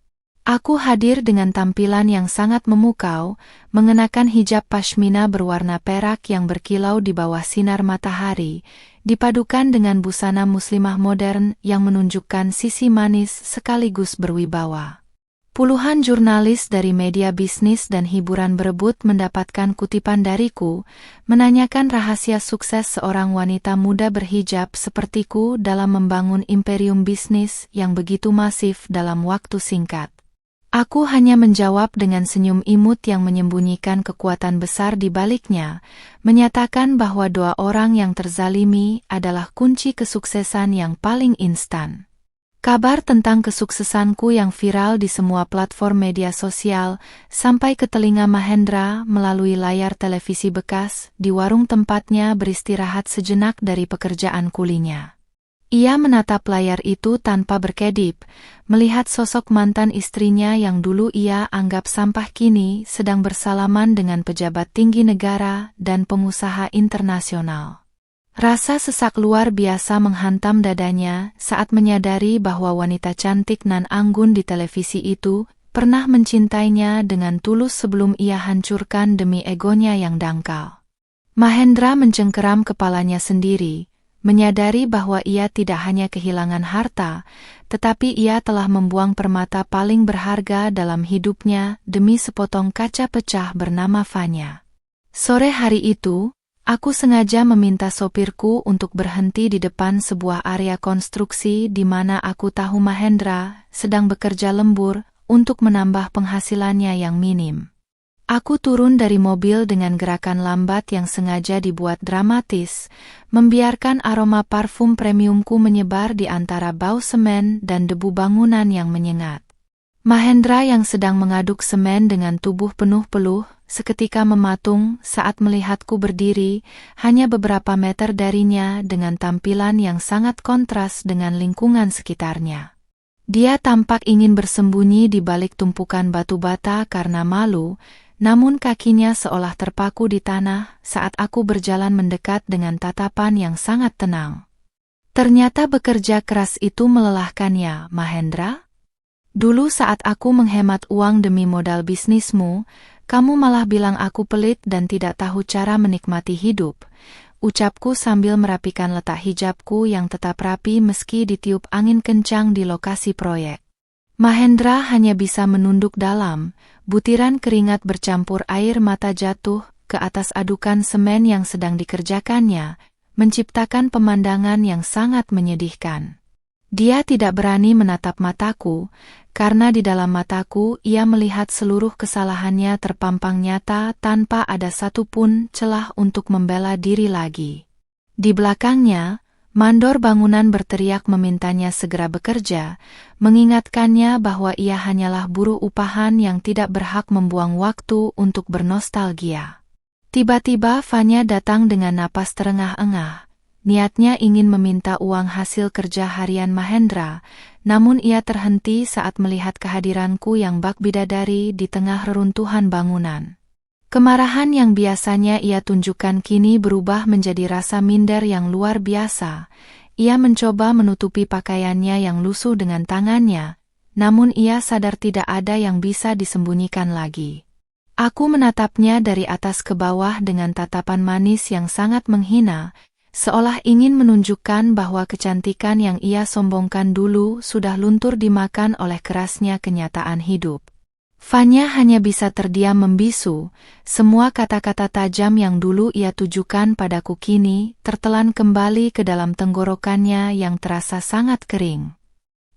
Aku hadir dengan tampilan yang sangat memukau, mengenakan hijab pashmina berwarna perak yang berkilau di bawah sinar matahari, dipadukan dengan busana muslimah modern yang menunjukkan sisi manis sekaligus berwibawa. Puluhan jurnalis dari media bisnis dan hiburan berebut mendapatkan kutipan dariku, menanyakan rahasia sukses seorang wanita muda berhijab sepertiku dalam membangun imperium bisnis yang begitu masif dalam waktu singkat. Aku hanya menjawab dengan senyum imut yang menyembunyikan kekuatan besar di baliknya, menyatakan bahwa doa orang yang terzalimi adalah kunci kesuksesan yang paling instan. Kabar tentang kesuksesanku yang viral di semua platform media sosial sampai ke telinga Mahendra melalui layar televisi bekas di warung tempatnya beristirahat sejenak dari pekerjaan kulinya. Ia menatap layar itu tanpa berkedip, melihat sosok mantan istrinya yang dulu ia anggap sampah kini sedang bersalaman dengan pejabat tinggi negara dan pengusaha internasional. Rasa sesak luar biasa menghantam dadanya saat menyadari bahwa wanita cantik nan anggun di televisi itu pernah mencintainya dengan tulus sebelum ia hancurkan demi egonya yang dangkal. Mahendra mencengkeram kepalanya sendiri, menyadari bahwa ia tidak hanya kehilangan harta, tetapi ia telah membuang permata paling berharga dalam hidupnya demi sepotong kaca pecah bernama Fanya. Sore hari itu, aku sengaja meminta sopirku untuk berhenti di depan sebuah area konstruksi di mana aku tahu Mahendra sedang bekerja lembur untuk menambah penghasilannya yang minim. Aku turun dari mobil dengan gerakan lambat yang sengaja dibuat dramatis, membiarkan aroma parfum premiumku menyebar di antara bau semen dan debu bangunan yang menyengat. Mahendra yang sedang mengaduk semen dengan tubuh penuh peluh, seketika mematung saat melihatku berdiri hanya beberapa meter darinya dengan tampilan yang sangat kontras dengan lingkungan sekitarnya. Dia tampak ingin bersembunyi di balik tumpukan batu bata karena malu, namun kakinya seolah terpaku di tanah saat aku berjalan mendekat dengan tatapan yang sangat tenang. Ternyata bekerja keras itu melelahkannya, Mahendra? Dulu saat aku menghemat uang demi modal bisnismu, kamu malah bilang aku pelit dan tidak tahu cara menikmati hidup, ucapku sambil merapikan letak hijabku yang tetap rapi meski ditiup angin kencang di lokasi proyek. Mahendra hanya bisa menunduk dalam, butiran keringat bercampur air mata jatuh ke atas adukan semen yang sedang dikerjakannya, menciptakan pemandangan yang sangat menyedihkan. Dia tidak berani menatap mataku, karena di dalam mataku ia melihat seluruh kesalahannya terpampang nyata tanpa ada satupun celah untuk membela diri lagi. Di belakangnya, mandor bangunan berteriak memintanya segera bekerja, mengingatkannya bahwa ia hanyalah buruh upahan yang tidak berhak membuang waktu untuk bernostalgia. Tiba-tiba Fanya datang dengan napas terengah-engah. Niatnya ingin meminta uang hasil kerja harian Mahendra, namun ia terhenti saat melihat kehadiranku yang bak bidadari di tengah reruntuhan bangunan. Kemarahan yang biasanya ia tunjukkan kini berubah menjadi rasa minder yang luar biasa. Ia mencoba menutupi pakaiannya yang lusuh dengan tangannya, namun ia sadar tidak ada yang bisa disembunyikan lagi. Aku menatapnya dari atas ke bawah dengan tatapan manis yang sangat menghina, seolah ingin menunjukkan bahwa kecantikan yang ia sombongkan dulu sudah luntur dimakan oleh kerasnya kenyataan hidup. Fanya hanya bisa terdiam membisu, semua kata-kata tajam yang dulu ia tujukan padaku kini tertelan kembali ke dalam tenggorokannya yang terasa sangat kering.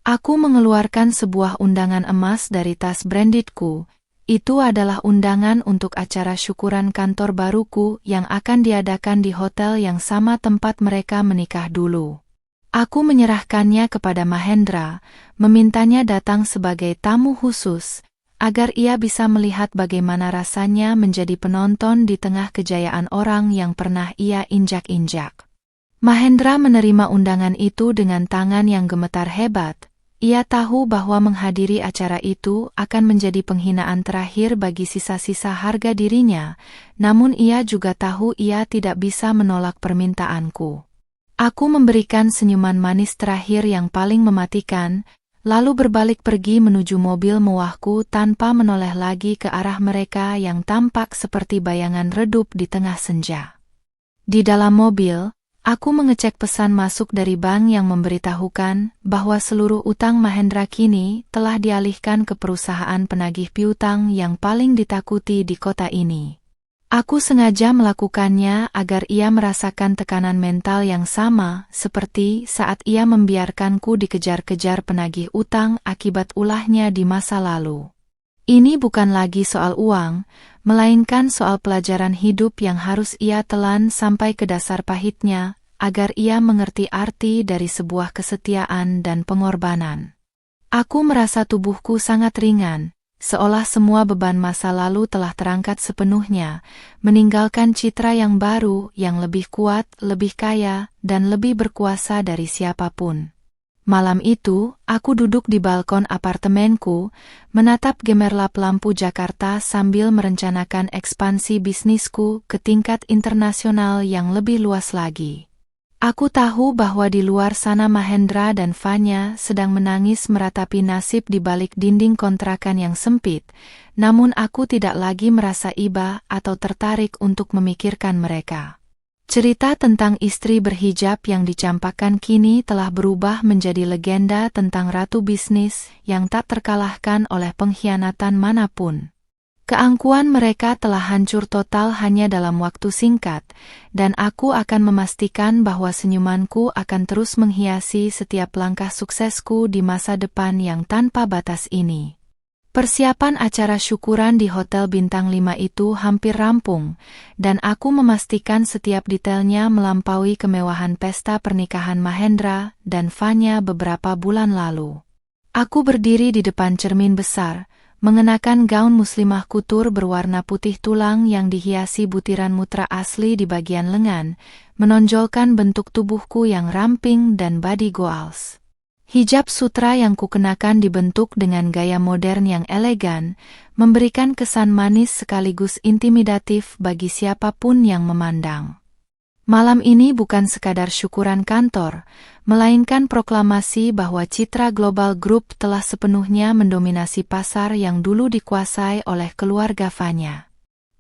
Aku mengeluarkan sebuah undangan emas dari tas brandedku. Itu adalah undangan untuk acara syukuran kantor baruku yang akan diadakan di hotel yang sama tempat mereka menikah dulu. Aku menyerahkannya kepada Mahendra, memintanya datang sebagai tamu khusus, agar ia bisa melihat bagaimana rasanya menjadi penonton di tengah kejayaan orang yang pernah ia injak-injak. Mahendra menerima undangan itu dengan tangan yang gemetar hebat. Ia tahu bahwa menghadiri acara itu akan menjadi penghinaan terakhir bagi sisa-sisa harga dirinya, namun ia juga tahu ia tidak bisa menolak permintaanku. Aku memberikan senyuman manis terakhir yang paling mematikan, lalu berbalik pergi menuju mobil mewahku tanpa menoleh lagi ke arah mereka yang tampak seperti bayangan redup di tengah senja. Di dalam mobil, aku mengecek pesan masuk dari bank yang memberitahukan bahwa seluruh utang Mahendra kini telah dialihkan ke perusahaan penagih piutang yang paling ditakuti di kota ini. Aku sengaja melakukannya agar ia merasakan tekanan mental yang sama seperti saat ia membiarkanku dikejar-kejar penagih utang akibat ulahnya di masa lalu. Ini bukan lagi soal uang, melainkan soal pelajaran hidup yang harus ia telan sampai ke dasar pahitnya, agar ia mengerti arti dari sebuah kesetiaan dan pengorbanan. Aku merasa tubuhku sangat ringan, seolah semua beban masa lalu telah terangkat sepenuhnya, meninggalkan citra yang baru, yang lebih kuat, lebih kaya, dan lebih berkuasa dari siapapun. Malam itu, aku duduk di balkon apartemenku, menatap gemerlap lampu Jakarta sambil merencanakan ekspansi bisnisku ke tingkat internasional yang lebih luas lagi. Aku tahu bahwa di luar sana Mahendra dan Fanya sedang menangis meratapi nasib di balik dinding kontrakan yang sempit, namun aku tidak lagi merasa iba atau tertarik untuk memikirkan mereka. Cerita tentang istri berhijab yang dicampakkan kini telah berubah menjadi legenda tentang ratu bisnis yang tak terkalahkan oleh pengkhianatan manapun. Keangkuhan mereka telah hancur total hanya dalam waktu singkat, dan aku akan memastikan bahwa senyumanku akan terus menghiasi setiap langkah suksesku di masa depan yang tanpa batas ini. Persiapan acara syukuran di Hotel Bintang 5 itu hampir rampung, dan aku memastikan setiap detailnya melampaui kemewahan pesta pernikahan Mahendra dan Fanya beberapa bulan lalu. Aku berdiri di depan cermin besar, mengenakan gaun muslimah kutur berwarna putih tulang yang dihiasi butiran mutra asli di bagian lengan, menonjolkan bentuk tubuhku yang ramping dan body goals. Hijab sutra yang kukenakan dibentuk dengan gaya modern yang elegan, memberikan kesan manis sekaligus intimidatif bagi siapapun yang memandang. Malam ini bukan sekadar syukuran kantor, melainkan proklamasi bahwa Citra Global Group telah sepenuhnya mendominasi pasar yang dulu dikuasai oleh keluarga Fanya.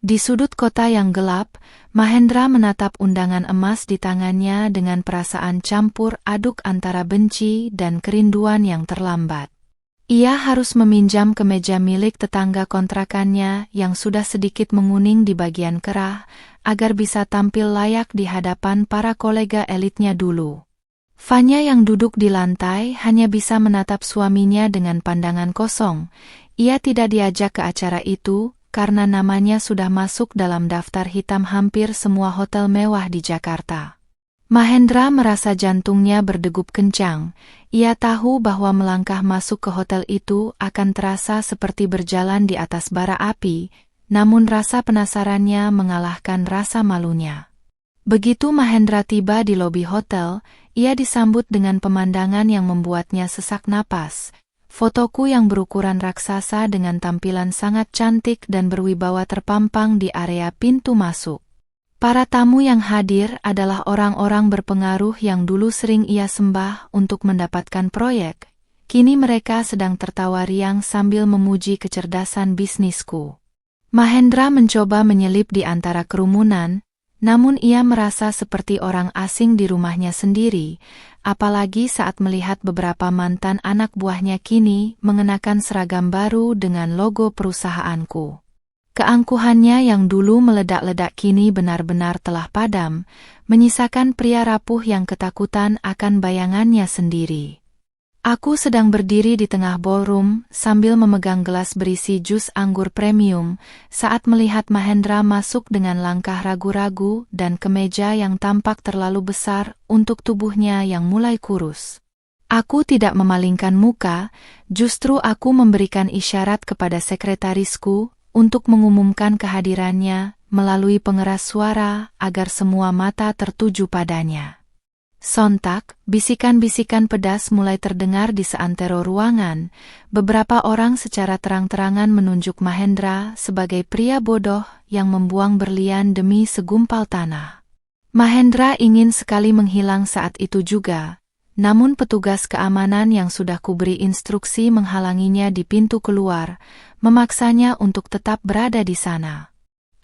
Di sudut kota yang gelap, Mahendra menatap undangan emas di tangannya dengan perasaan campur aduk antara benci dan kerinduan yang terlambat. Ia harus meminjam kemeja milik tetangga kontrakannya yang sudah sedikit menguning di bagian kerah, agar bisa tampil layak di hadapan para kolega elitnya dulu. Fanya yang duduk di lantai hanya bisa menatap suaminya dengan pandangan kosong. Ia tidak diajak ke acara itu, karena namanya sudah masuk dalam daftar hitam hampir semua hotel mewah di Jakarta. Mahendra merasa jantungnya berdegup kencang. Ia tahu bahwa melangkah masuk ke hotel itu akan terasa seperti berjalan di atas bara api, namun rasa penasarannya mengalahkan rasa malunya. Begitu Mahendra tiba di lobi hotel, ia disambut dengan pemandangan yang membuatnya sesak napas. Fotoku yang berukuran raksasa dengan tampilan sangat cantik dan berwibawa terpampang di area pintu masuk. Para tamu yang hadir adalah orang-orang berpengaruh yang dulu sering ia sembah untuk mendapatkan proyek. Kini mereka sedang tertawa riang sambil memuji kecerdasan bisnisku. Mahendra mencoba menyelip di antara kerumunan, namun ia merasa seperti orang asing di rumahnya sendiri, apalagi saat melihat beberapa mantan anak buahnya kini mengenakan seragam baru dengan logo perusahaanku. Keangkuhannya yang dulu meledak-ledak kini benar-benar telah padam, menyisakan pria rapuh yang ketakutan akan bayangannya sendiri. Aku sedang berdiri di tengah ballroom sambil memegang gelas berisi jus anggur premium saat melihat Mahendra masuk dengan langkah ragu-ragu dan kemeja yang tampak terlalu besar untuk tubuhnya yang mulai kurus. Aku tidak memalingkan muka, justru aku memberikan isyarat kepada sekretarisku untuk mengumumkan kehadirannya melalui pengeras suara agar semua mata tertuju padanya. Sontak, bisikan-bisikan pedas mulai terdengar di seantero ruangan. Beberapa orang secara terang-terangan menunjuk Mahendra sebagai pria bodoh yang membuang berlian demi segumpal tanah. Mahendra ingin sekali menghilang saat itu juga, namun petugas keamanan yang sudah kuberi instruksi menghalanginya di pintu keluar, memaksanya untuk tetap berada di sana.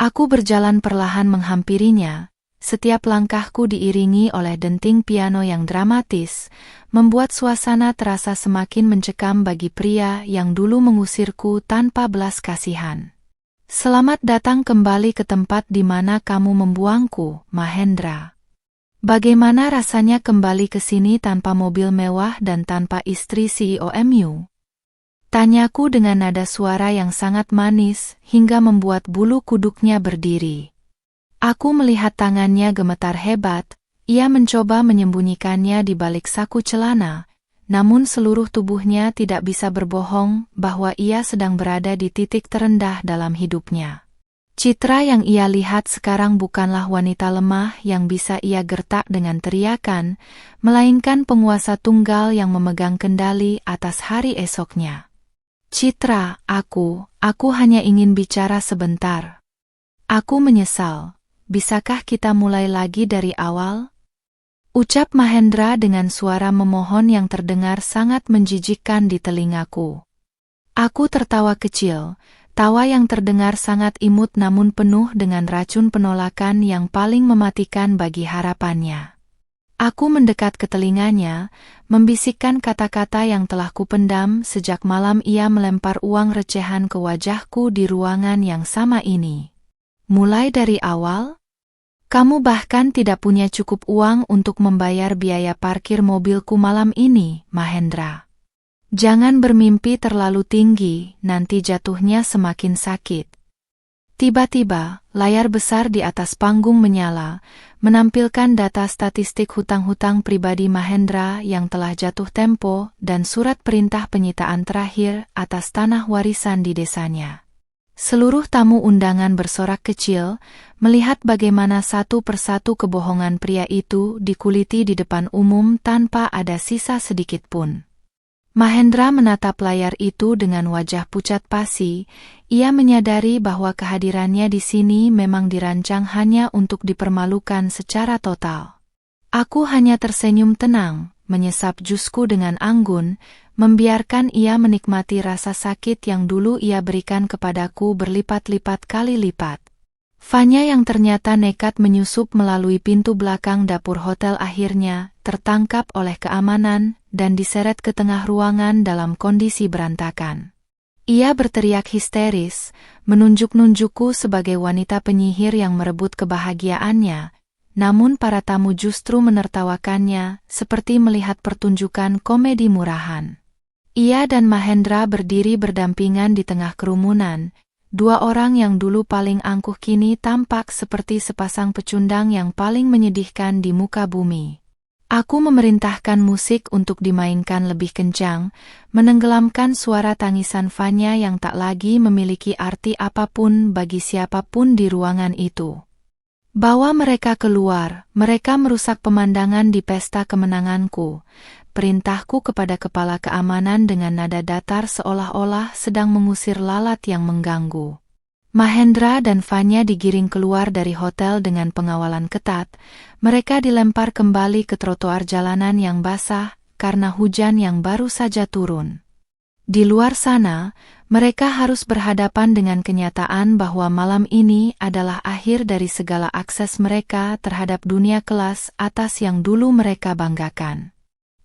Aku berjalan perlahan menghampirinya. Setiap langkahku diiringi oleh denting piano yang dramatis, membuat suasana terasa semakin mencekam bagi pria yang dulu mengusirku tanpa belas kasihan. Selamat datang kembali ke tempat di mana kamu membuangku, Mahendra. Bagaimana rasanya kembali ke sini tanpa mobil mewah dan tanpa istri CEO MU? Tanyaku dengan nada suara yang sangat manis hingga membuat bulu kuduknya berdiri. Aku melihat tangannya gemetar hebat, ia mencoba menyembunyikannya di balik saku celana, namun seluruh tubuhnya tidak bisa berbohong bahwa ia sedang berada di titik terendah dalam hidupnya. Citra yang ia lihat sekarang bukanlah wanita lemah yang bisa ia gertak dengan teriakan, melainkan penguasa tunggal yang memegang kendali atas hari esoknya. Citra, aku hanya ingin bicara sebentar. Aku menyesal. Bisakah kita mulai lagi dari awal? Ucap Mahendra dengan suara memohon yang terdengar sangat menjijikkan di telingaku. Aku tertawa kecil, tawa yang terdengar sangat imut namun penuh dengan racun penolakan yang paling mematikan bagi harapannya. Aku mendekat ke telinganya, membisikkan kata-kata yang telah kupendam sejak malam ia melempar uang recehan ke wajahku di ruangan yang sama ini. Mulai dari awal? Kamu bahkan tidak punya cukup uang untuk membayar biaya parkir mobilku malam ini, Mahendra. Jangan bermimpi terlalu tinggi, nanti jatuhnya semakin sakit. Tiba-tiba, layar besar di atas panggung menyala, menampilkan data statistik hutang-hutang pribadi Mahendra yang telah jatuh tempo dan surat perintah penyitaan terakhir atas tanah warisan di desanya. Seluruh tamu undangan bersorak kecil, melihat bagaimana satu persatu kebohongan pria itu dikuliti di depan umum tanpa ada sisa sedikit pun. Mahendra menatap layar itu dengan wajah pucat pasi, ia menyadari bahwa kehadirannya di sini memang dirancang hanya untuk dipermalukan secara total. Aku hanya tersenyum tenang, menyesap jusku dengan anggun, membiarkan ia menikmati rasa sakit yang dulu ia berikan kepadaku berlipat-lipat kali lipat. Fanya yang ternyata nekat menyusup melalui pintu belakang dapur hotel akhirnya tertangkap oleh keamanan dan diseret ke tengah ruangan dalam kondisi berantakan. Ia berteriak histeris, menunjuk-nunjukku sebagai wanita penyihir yang merebut kebahagiaannya, namun para tamu justru menertawakannya seperti melihat pertunjukan komedi murahan. Ia dan Mahendra berdiri berdampingan di tengah kerumunan. Dua orang yang dulu paling angkuh kini tampak seperti sepasang pecundang yang paling menyedihkan di muka bumi. Aku memerintahkan musik untuk dimainkan lebih kencang, menenggelamkan suara tangisan Fanya yang tak lagi memiliki arti apapun bagi siapapun di ruangan itu. Bawa mereka keluar, mereka merusak pemandangan di pesta kemenanganku. Perintahku kepada kepala keamanan dengan nada datar seolah-olah sedang mengusir lalat yang mengganggu. Mahendra dan Fanya digiring keluar dari hotel dengan pengawalan ketat. Mereka dilempar kembali ke trotoar jalanan yang basah karena hujan yang baru saja turun. Di luar sana, mereka harus berhadapan dengan kenyataan bahwa malam ini adalah akhir dari segala akses mereka terhadap dunia kelas atas yang dulu mereka banggakan.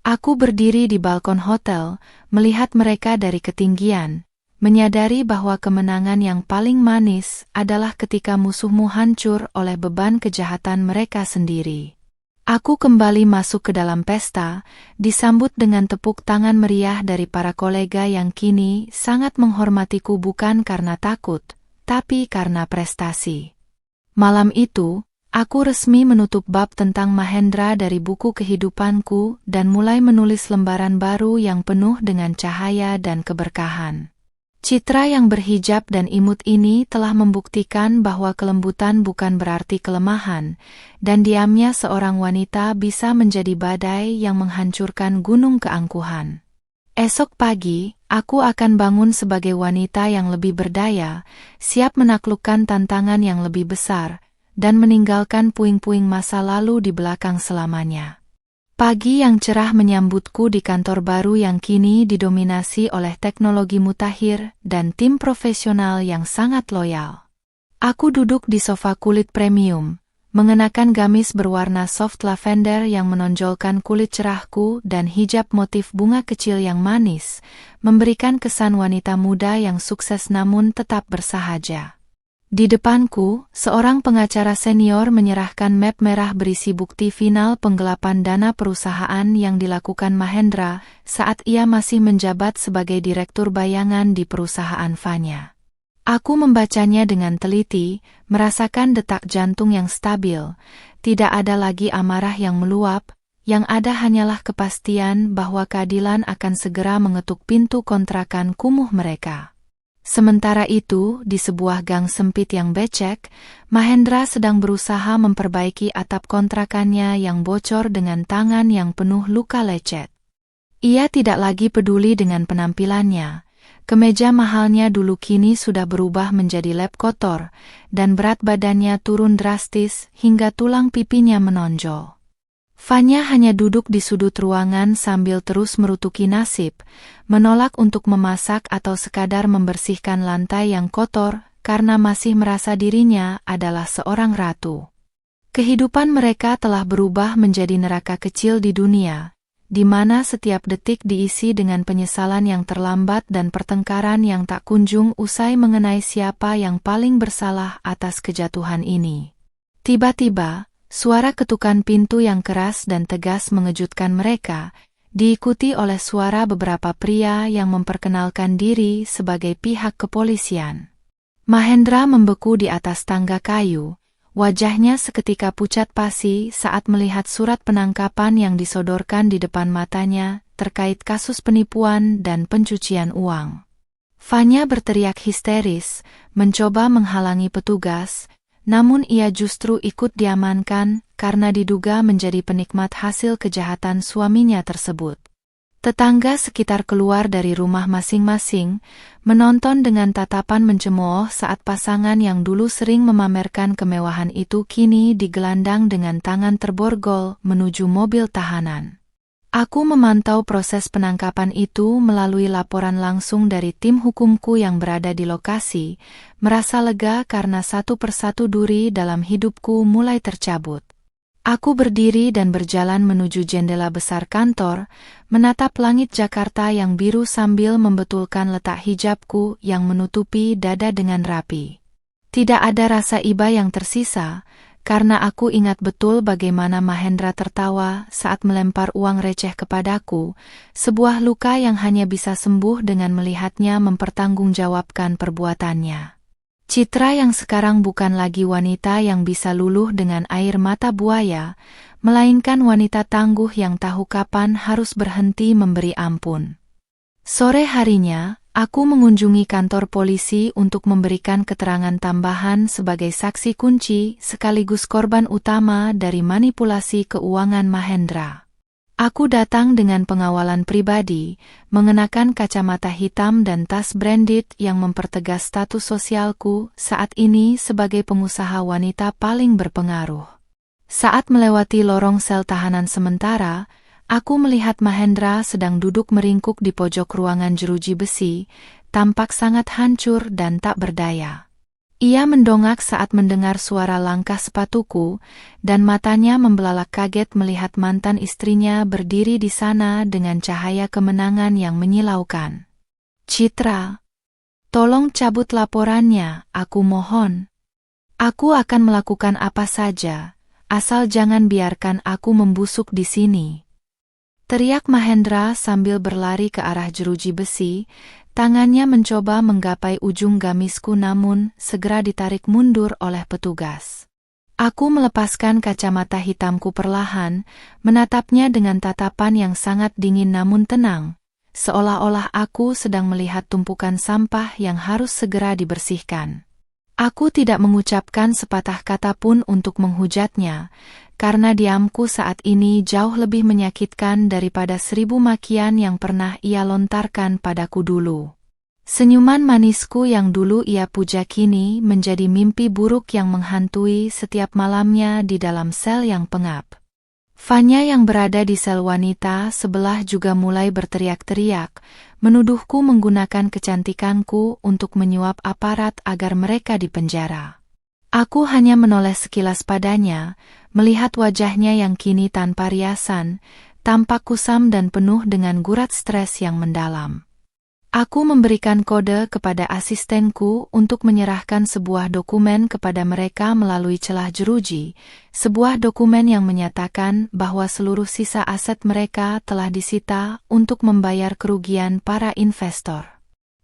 Aku berdiri di balkon hotel, melihat mereka dari ketinggian, menyadari bahwa kemenangan yang paling manis adalah ketika musuhmu hancur oleh beban kejahatan mereka sendiri. Aku kembali masuk ke dalam pesta, disambut dengan tepuk tangan meriah dari para kolega yang kini sangat menghormatiku bukan karena takut, tapi karena prestasi. Malam itu, aku resmi menutup bab tentang Mahendra dari buku kehidupanku dan mulai menulis lembaran baru yang penuh dengan cahaya dan keberkahan. Citra yang berhijab dan imut ini telah membuktikan bahwa kelembutan bukan berarti kelemahan, dan diamnya seorang wanita bisa menjadi badai yang menghancurkan gunung keangkuhan. Esok pagi, aku akan bangun sebagai wanita yang lebih berdaya, siap menaklukkan tantangan yang lebih besar, dan meninggalkan puing-puing masa lalu di belakang selamanya. Pagi yang cerah menyambutku di kantor baru yang kini didominasi oleh teknologi mutakhir dan tim profesional yang sangat loyal. Aku duduk di sofa kulit premium, mengenakan gamis berwarna soft lavender yang menonjolkan kulit cerahku dan hijab motif bunga kecil yang manis, memberikan kesan wanita muda yang sukses namun tetap bersahaja. Di depanku, seorang pengacara senior menyerahkan map merah berisi bukti final penggelapan dana perusahaan yang dilakukan Mahendra saat ia masih menjabat sebagai direktur bayangan di perusahaan Fanya. Aku membacanya dengan teliti, merasakan detak jantung yang stabil. Tidak ada lagi amarah yang meluap, yang ada hanyalah kepastian bahwa keadilan akan segera mengetuk pintu kontrakan kumuh mereka. Sementara itu, di sebuah gang sempit yang becek, Mahendra sedang berusaha memperbaiki atap kontrakannya yang bocor dengan tangan yang penuh luka lecet. Ia tidak lagi peduli dengan penampilannya. Kemeja mahalnya dulu kini sudah berubah menjadi lap kotor, dan berat badannya turun drastis hingga tulang pipinya menonjol. Fanya hanya duduk di sudut ruangan sambil terus merutuki nasib, menolak untuk memasak atau sekadar membersihkan lantai yang kotor karena masih merasa dirinya adalah seorang ratu. Kehidupan mereka telah berubah menjadi neraka kecil di dunia, di mana setiap detik diisi dengan penyesalan yang terlambat dan pertengkaran yang tak kunjung usai mengenai siapa yang paling bersalah atas kejatuhan ini. Tiba-tiba, suara ketukan pintu yang keras dan tegas mengejutkan mereka, diikuti oleh suara beberapa pria yang memperkenalkan diri sebagai pihak kepolisian. Mahendra membeku di atas tangga kayu. Wajahnya seketika pucat pasi saat melihat surat penangkapan yang disodorkan di depan matanya terkait kasus penipuan dan pencucian uang. Fanya berteriak histeris, mencoba menghalangi petugas, namun ia justru ikut diamankan karena diduga menjadi penikmat hasil kejahatan suaminya tersebut. Tetangga sekitar keluar dari rumah masing-masing, menonton dengan tatapan mencemooh saat pasangan yang dulu sering memamerkan kemewahan itu kini digelandang dengan tangan terborgol menuju mobil tahanan. Aku memantau proses penangkapan itu melalui laporan langsung dari tim hukumku yang berada di lokasi, merasa lega karena satu persatu duri dalam hidupku mulai tercabut. Aku berdiri dan berjalan menuju jendela besar kantor, menatap langit Jakarta yang biru sambil membetulkan letak hijabku yang menutupi dada dengan rapi. Tidak ada rasa iba yang tersisa, karena aku ingat betul bagaimana Mahendra tertawa saat melempar uang receh kepadaku, sebuah luka yang hanya bisa sembuh dengan melihatnya mempertanggungjawabkan perbuatannya. Citra yang sekarang bukan lagi wanita yang bisa luluh dengan air mata buaya, melainkan wanita tangguh yang tahu kapan harus berhenti memberi ampun. Sore harinya, aku mengunjungi kantor polisi untuk memberikan keterangan tambahan sebagai saksi kunci sekaligus korban utama dari manipulasi keuangan Mahendra. Aku datang dengan pengawalan pribadi, mengenakan kacamata hitam dan tas branded yang mempertegas status sosialku saat ini sebagai pengusaha wanita paling berpengaruh. Saat melewati lorong sel tahanan sementara, aku melihat Mahendra sedang duduk meringkuk di pojok ruangan jeruji besi, tampak sangat hancur dan tak berdaya. Ia mendongak saat mendengar suara langkah sepatuku, dan matanya membelalak kaget melihat mantan istrinya berdiri di sana dengan cahaya kemenangan yang menyilaukan. "Citra, tolong cabut laporannya, aku mohon. Aku akan melakukan apa saja, asal jangan biarkan aku membusuk di sini," teriak Mahendra sambil berlari ke arah jeruji besi. Tangannya mencoba menggapai ujung gamisku namun segera ditarik mundur oleh petugas. Aku melepaskan kacamata hitamku perlahan, menatapnya dengan tatapan yang sangat dingin namun tenang, seolah-olah aku sedang melihat tumpukan sampah yang harus segera dibersihkan. Aku tidak mengucapkan sepatah kata pun untuk menghujatnya, karena diamku saat ini jauh lebih menyakitkan daripada 1000 makian yang pernah ia lontarkan padaku dulu. Senyuman manisku yang dulu ia puja kini menjadi mimpi buruk yang menghantui setiap malamnya di dalam sel yang pengap. Fanya yang berada di sel wanita sebelah juga mulai berteriak-teriak, menuduhku menggunakan kecantikanku untuk menyuap aparat agar mereka dipenjara. Aku hanya menoleh sekilas padanya, melihat wajahnya yang kini tanpa riasan, tampak kusam dan penuh dengan gurat stres yang mendalam. Aku memberikan kode kepada asistenku untuk menyerahkan sebuah dokumen kepada mereka melalui celah jeruji, sebuah dokumen yang menyatakan bahwa seluruh sisa aset mereka telah disita untuk membayar kerugian para investor.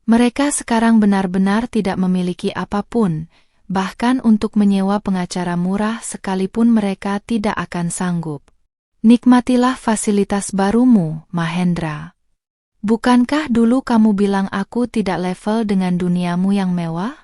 Mereka sekarang benar-benar tidak memiliki apapun, bahkan untuk menyewa pengacara murah sekalipun mereka tidak akan sanggup. Nikmatilah fasilitas barumu, Mahendra. Bukankah dulu kamu bilang aku tidak level dengan duniamu yang mewah?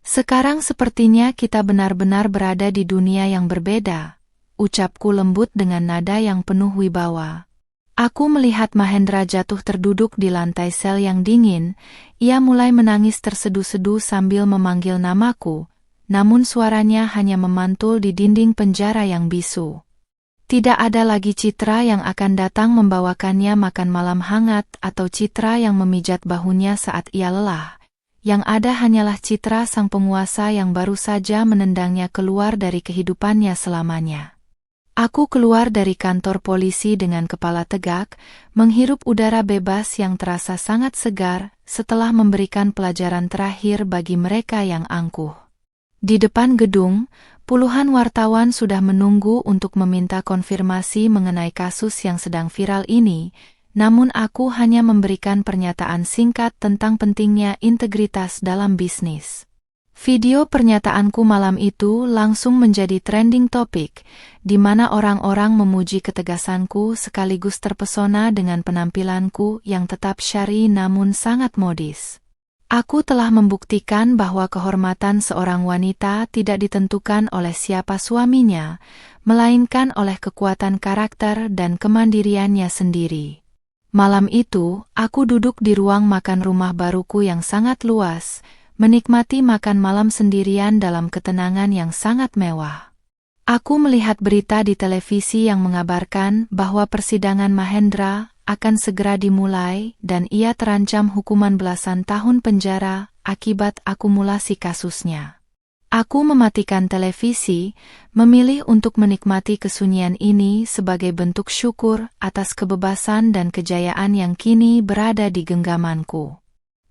Sekarang sepertinya kita benar-benar berada di dunia yang berbeda, ucapku lembut dengan nada yang penuh wibawa. Aku melihat Mahendra jatuh terduduk di lantai sel yang dingin. Ia mulai menangis tersedu-sedu sambil memanggil namaku, namun suaranya hanya memantul di dinding penjara yang bisu. Tidak ada lagi Citra yang akan datang membawakannya makan malam hangat atau Citra yang memijat bahunya saat ia lelah. Yang ada hanyalah Citra sang penguasa yang baru saja menendangnya keluar dari kehidupannya selamanya. Aku keluar dari kantor polisi dengan kepala tegak, menghirup udara bebas yang terasa sangat segar setelah memberikan pelajaran terakhir bagi mereka yang angkuh. Di depan gedung, puluhan wartawan sudah menunggu untuk meminta konfirmasi mengenai kasus yang sedang viral ini, namun aku hanya memberikan pernyataan singkat tentang pentingnya integritas dalam bisnis. Video pernyataanku malam itu langsung menjadi trending topik, di mana orang-orang memuji ketegasanku sekaligus terpesona dengan penampilanku yang tetap syar'i namun sangat modis. Aku telah membuktikan bahwa kehormatan seorang wanita tidak ditentukan oleh siapa suaminya, melainkan oleh kekuatan karakter dan kemandiriannya sendiri. Malam itu, aku duduk di ruang makan rumah baruku yang sangat luas, menikmati makan malam sendirian dalam ketenangan yang sangat mewah. Aku melihat berita di televisi yang mengabarkan bahwa persidangan Mahendra akan segera dimulai dan ia terancam hukuman belasan tahun penjara akibat akumulasi kasusnya. Aku mematikan televisi, memilih untuk menikmati kesunyian ini sebagai bentuk syukur atas kebebasan dan kejayaan yang kini berada di genggamanku.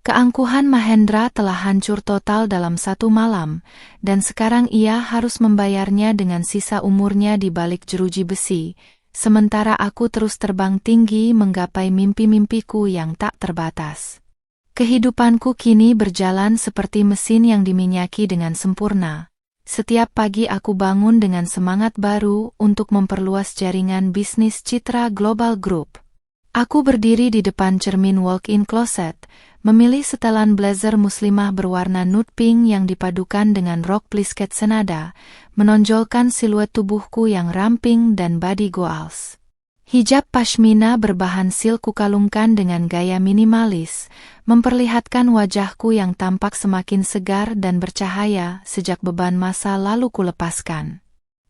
Keangkuhan Mahendra telah hancur total dalam satu malam, dan sekarang ia harus membayarnya dengan sisa umurnya di balik jeruji besi, sementara aku terus terbang tinggi menggapai mimpi-mimpiku yang tak terbatas. Kehidupanku kini berjalan seperti mesin yang diminyaki dengan sempurna. Setiap pagi aku bangun dengan semangat baru untuk memperluas jaringan bisnis Citra Global Group. Aku berdiri di depan cermin walk-in closet, memilih setelan blazer muslimah berwarna nude pink yang dipadukan dengan rok plisket senada, menonjolkan siluet tubuhku yang ramping dan body goals. Hijab pashmina berbahan silk kukalungkan dengan gaya minimalis, memperlihatkan wajahku yang tampak semakin segar dan bercahaya sejak beban masa lalu kulepaskan.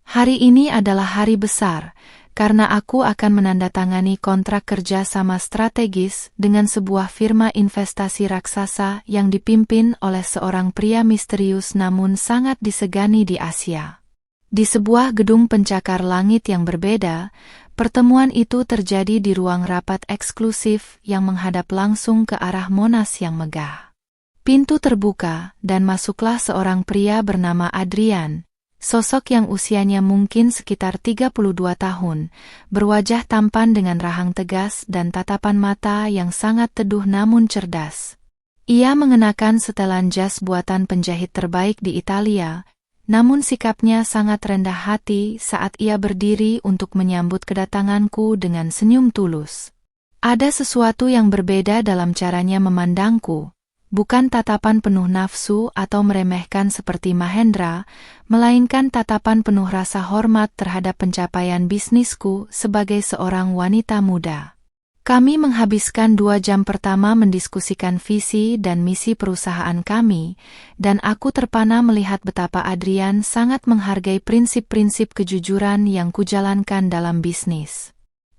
Hari ini adalah hari besar, karena aku akan menandatangani kontrak kerja sama strategis dengan sebuah firma investasi raksasa yang dipimpin oleh seorang pria misterius namun sangat disegani di Asia. Di sebuah gedung pencakar langit yang berbeda, pertemuan itu terjadi di ruang rapat eksklusif yang menghadap langsung ke arah Monas yang megah. Pintu terbuka dan masuklah seorang pria bernama Adrian. Sosok yang usianya mungkin sekitar 32 tahun, berwajah tampan dengan rahang tegas dan tatapan mata yang sangat teduh namun cerdas. Ia mengenakan setelan jas buatan penjahit terbaik di Italia, namun sikapnya sangat rendah hati saat ia berdiri untuk menyambut kedatanganku dengan senyum tulus. Ada sesuatu yang berbeda dalam caranya memandangku. Bukan tatapan penuh nafsu atau meremehkan seperti Mahendra, melainkan tatapan penuh rasa hormat terhadap pencapaian bisnisku sebagai seorang wanita muda. Kami menghabiskan 2 jam pertama mendiskusikan visi dan misi perusahaan kami, dan aku terpana melihat betapa Adrian sangat menghargai prinsip-prinsip kejujuran yang kujalankan dalam bisnis.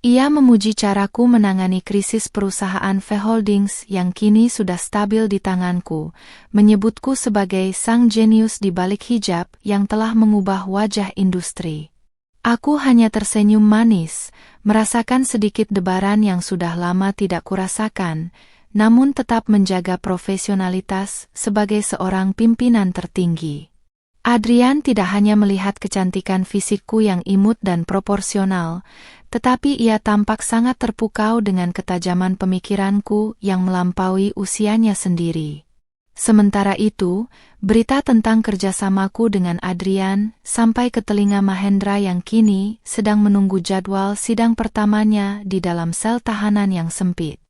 Ia memuji caraku menangani krisis perusahaan V Holdings yang kini sudah stabil di tanganku, menyebutku sebagai sang jenius di balik hijab yang telah mengubah wajah industri. Aku hanya tersenyum manis, merasakan sedikit debaran yang sudah lama tidak kurasakan, namun tetap menjaga profesionalitas sebagai seorang pimpinan tertinggi. Adrian tidak hanya melihat kecantikan fisikku yang imut dan proporsional, tetapi ia tampak sangat terpukau dengan ketajaman pemikiranku yang melampaui usianya sendiri. Sementara itu, berita tentang kerjasamaku dengan Adrian sampai ke telinga Mahendra yang kini sedang menunggu jadwal sidang pertamanya di dalam sel tahanan yang sempit.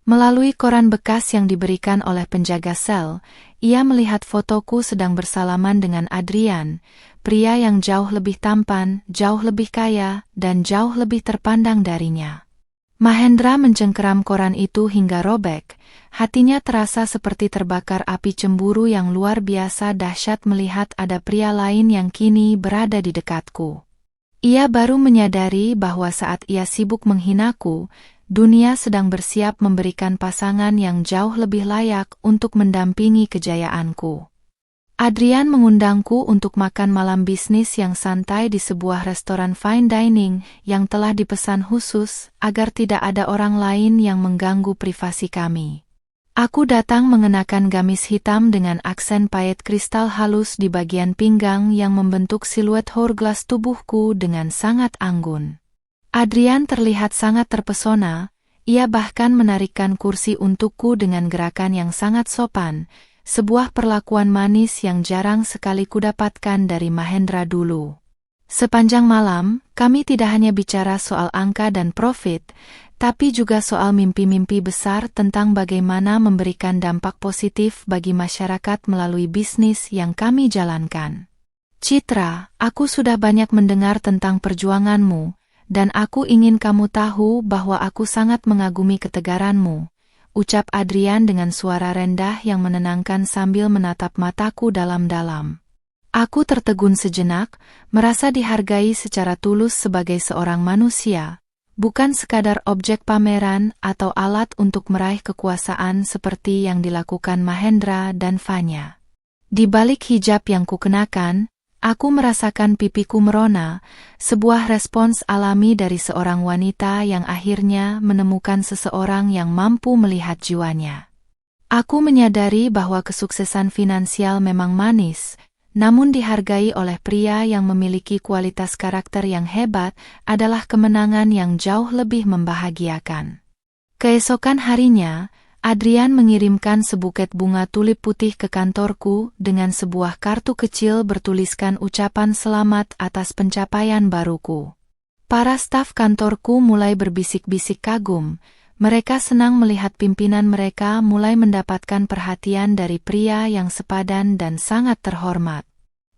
Melalui koran bekas yang diberikan oleh penjaga sel, ia melihat fotoku sedang bersalaman dengan Adrian, pria yang jauh lebih tampan, jauh lebih kaya, dan jauh lebih terpandang darinya. Mahendra mencengkeram koran itu hingga robek, hatinya terasa seperti terbakar api cemburu yang luar biasa dahsyat melihat ada pria lain yang kini berada di dekatku. Ia baru menyadari bahwa saat ia sibuk menghinaku, dunia sedang bersiap memberikan pasangan yang jauh lebih layak untuk mendampingi kejayaanku. Adrian mengundangku untuk makan malam bisnis yang santai di sebuah restoran fine dining yang telah dipesan khusus agar tidak ada orang lain yang mengganggu privasi kami. Aku datang mengenakan gamis hitam dengan aksen paet kristal halus di bagian pinggang yang membentuk siluet hourglass tubuhku dengan sangat anggun. Adrian terlihat sangat terpesona, ia bahkan menarikkan kursi untukku dengan gerakan yang sangat sopan, sebuah perlakuan manis yang jarang sekali kudapatkan dari Mahendra dulu. Sepanjang malam, kami tidak hanya bicara soal angka dan profit, tapi juga soal mimpi-mimpi besar tentang bagaimana memberikan dampak positif bagi masyarakat melalui bisnis yang kami jalankan. Citra, aku sudah banyak mendengar tentang perjuanganmu, dan aku ingin kamu tahu bahwa aku sangat mengagumi ketegaranmu, ucap Adrian dengan suara rendah yang menenangkan sambil menatap mataku dalam-dalam. Aku tertegun sejenak, merasa dihargai secara tulus sebagai seorang manusia, bukan sekadar objek pameran atau alat untuk meraih kekuasaan seperti yang dilakukan Mahendra dan Fanya. Di balik hijab yang kukenakan, aku merasakan pipiku merona, sebuah respons alami dari seorang wanita yang akhirnya menemukan seseorang yang mampu melihat jiwanya. Aku menyadari bahwa kesuksesan finansial memang manis, namun dihargai oleh pria yang memiliki kualitas karakter yang hebat adalah kemenangan yang jauh lebih membahagiakan. Keesokan harinya, Adrian mengirimkan sebuket bunga tulip putih ke kantorku dengan sebuah kartu kecil bertuliskan ucapan selamat atas pencapaian baruku. Para staf kantorku mulai berbisik-bisik kagum. Mereka senang melihat pimpinan mereka mulai mendapatkan perhatian dari pria yang sepadan dan sangat terhormat.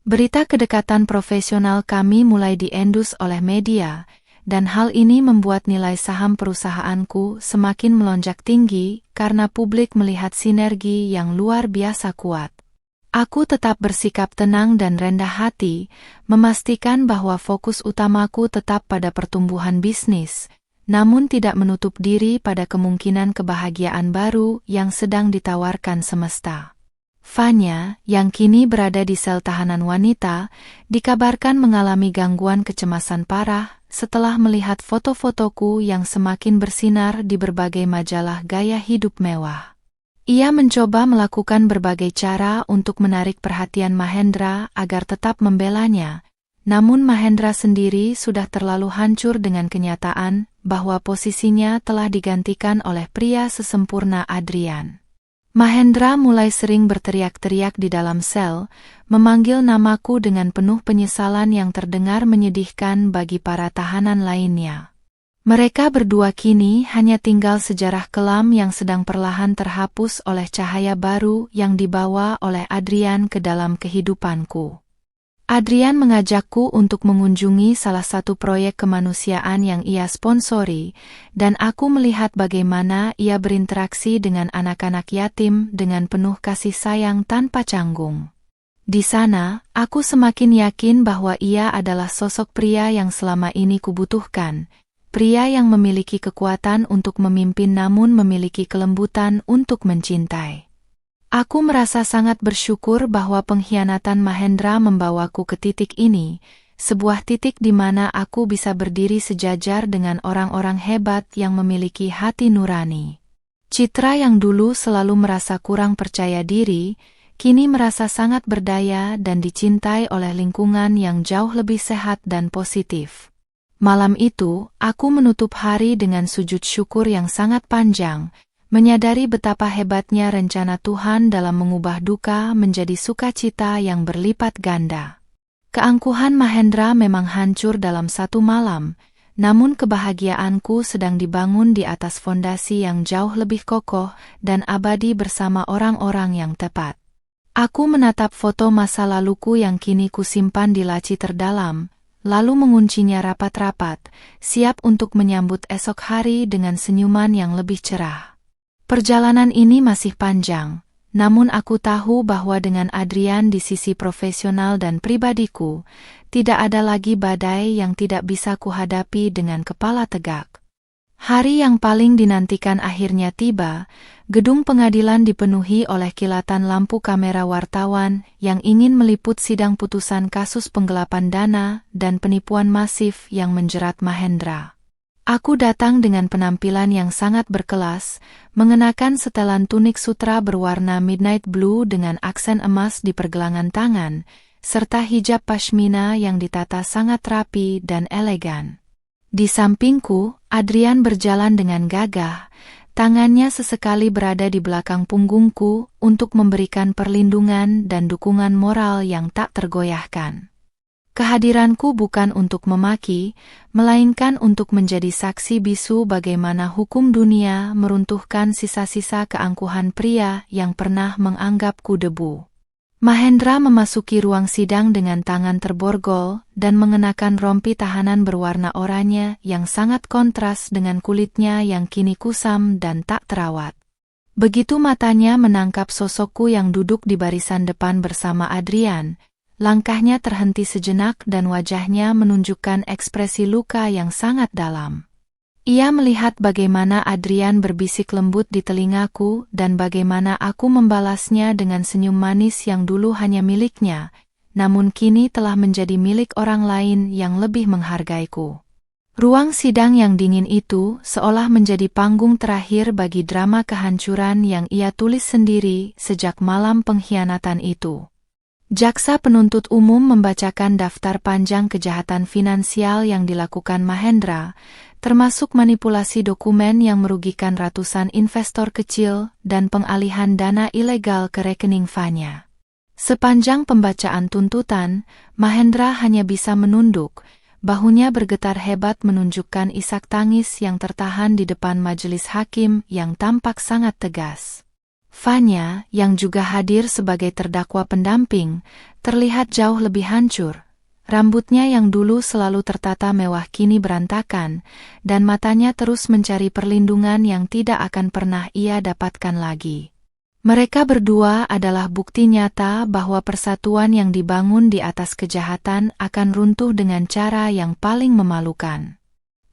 Berita kedekatan profesional kami mulai diendus oleh media, dan hal ini membuat nilai saham perusahaanku semakin melonjak tinggi karena publik melihat sinergi yang luar biasa kuat. Aku tetap bersikap tenang dan rendah hati, memastikan bahwa fokus utamaku tetap pada pertumbuhan bisnis, namun tidak menutup diri pada kemungkinan kebahagiaan baru yang sedang ditawarkan semesta. Fanya, yang kini berada di sel tahanan wanita, dikabarkan mengalami gangguan kecemasan parah setelah melihat foto-fotoku yang semakin bersinar di berbagai majalah gaya hidup mewah. Ia mencoba melakukan berbagai cara untuk menarik perhatian Mahendra agar tetap membelanya, namun Mahendra sendiri sudah terlalu hancur dengan kenyataan bahwa posisinya telah digantikan oleh pria sesempurna Adrian. Mahendra mulai sering berteriak-teriak di dalam sel, memanggil namaku dengan penuh penyesalan yang terdengar menyedihkan bagi para tahanan lainnya. Mereka berdua kini hanya tinggal sejarah kelam yang sedang perlahan terhapus oleh cahaya baru yang dibawa oleh Adrian ke dalam kehidupanku. Adrian mengajakku untuk mengunjungi salah satu proyek kemanusiaan yang ia sponsori, dan aku melihat bagaimana ia berinteraksi dengan anak-anak yatim dengan penuh kasih sayang tanpa canggung. Di sana, aku semakin yakin bahwa ia adalah sosok pria yang selama ini kubutuhkan, pria yang memiliki kekuatan untuk memimpin namun memiliki kelembutan untuk mencintai. Aku merasa sangat bersyukur bahwa pengkhianatan Mahendra membawaku ke titik ini, sebuah titik di mana aku bisa berdiri sejajar dengan orang-orang hebat yang memiliki hati nurani. Citra yang dulu selalu merasa kurang percaya diri, kini merasa sangat berdaya dan dicintai oleh lingkungan yang jauh lebih sehat dan positif. Malam itu, aku menutup hari dengan sujud syukur yang sangat panjang, menyadari betapa hebatnya rencana Tuhan dalam mengubah duka menjadi sukacita yang berlipat ganda. Keangkuhan Mahendra memang hancur dalam satu malam, namun kebahagiaanku sedang dibangun di atas fondasi yang jauh lebih kokoh dan abadi bersama orang-orang yang tepat. Aku menatap foto masa laluku yang kini kusimpan di laci terdalam, lalu menguncinya rapat-rapat, siap untuk menyambut esok hari dengan senyuman yang lebih cerah. Perjalanan ini masih panjang, namun aku tahu bahwa dengan Adrian di sisi profesional dan pribadiku, tidak ada lagi badai yang tidak bisa kuhadapi dengan kepala tegak. Hari yang paling dinantikan akhirnya tiba. Gedung pengadilan dipenuhi oleh kilatan lampu kamera wartawan yang ingin meliput sidang putusan kasus penggelapan dana dan penipuan masif yang menjerat Mahendra. Aku datang dengan penampilan yang sangat berkelas, mengenakan setelan tunik sutra berwarna midnight blue dengan aksen emas di pergelangan tangan, serta hijab pashmina yang ditata sangat rapi dan elegan. Di sampingku, Adrian berjalan dengan gagah, tangannya sesekali berada di belakang punggungku untuk memberikan perlindungan dan dukungan moral yang tak tergoyahkan. Kehadiranku bukan untuk memaki, melainkan untuk menjadi saksi bisu bagaimana hukum dunia meruntuhkan sisa-sisa keangkuhan pria yang pernah menganggapku debu. Mahendra memasuki ruang sidang dengan tangan terborgol dan mengenakan rompi tahanan berwarna oranye yang sangat kontras dengan kulitnya yang kini kusam dan tak terawat. Begitu matanya menangkap sosokku yang duduk di barisan depan bersama Adrian, langkahnya terhenti sejenak dan wajahnya menunjukkan ekspresi luka yang sangat dalam. Ia melihat bagaimana Adrian berbisik lembut di telingaku dan bagaimana aku membalasnya dengan senyum manis yang dulu hanya miliknya, namun kini telah menjadi milik orang lain yang lebih menghargaiku. Ruang sidang yang dingin itu seolah menjadi panggung terakhir bagi drama kehancuran yang ia tulis sendiri sejak malam pengkhianatan itu. Jaksa penuntut umum membacakan daftar panjang kejahatan finansial yang dilakukan Mahendra, termasuk manipulasi dokumen yang merugikan ratusan investor kecil dan pengalihan dana ilegal ke rekening Fanya. Sepanjang pembacaan tuntutan, Mahendra hanya bisa menunduk, bahunya bergetar hebat menunjukkan isak tangis yang tertahan di depan majelis hakim yang tampak sangat tegas. Fanya, yang juga hadir sebagai terdakwa pendamping, terlihat jauh lebih hancur. Rambutnya yang dulu selalu tertata mewah kini berantakan, dan matanya terus mencari perlindungan yang tidak akan pernah ia dapatkan lagi. Mereka berdua adalah bukti nyata bahwa persatuan yang dibangun di atas kejahatan akan runtuh dengan cara yang paling memalukan.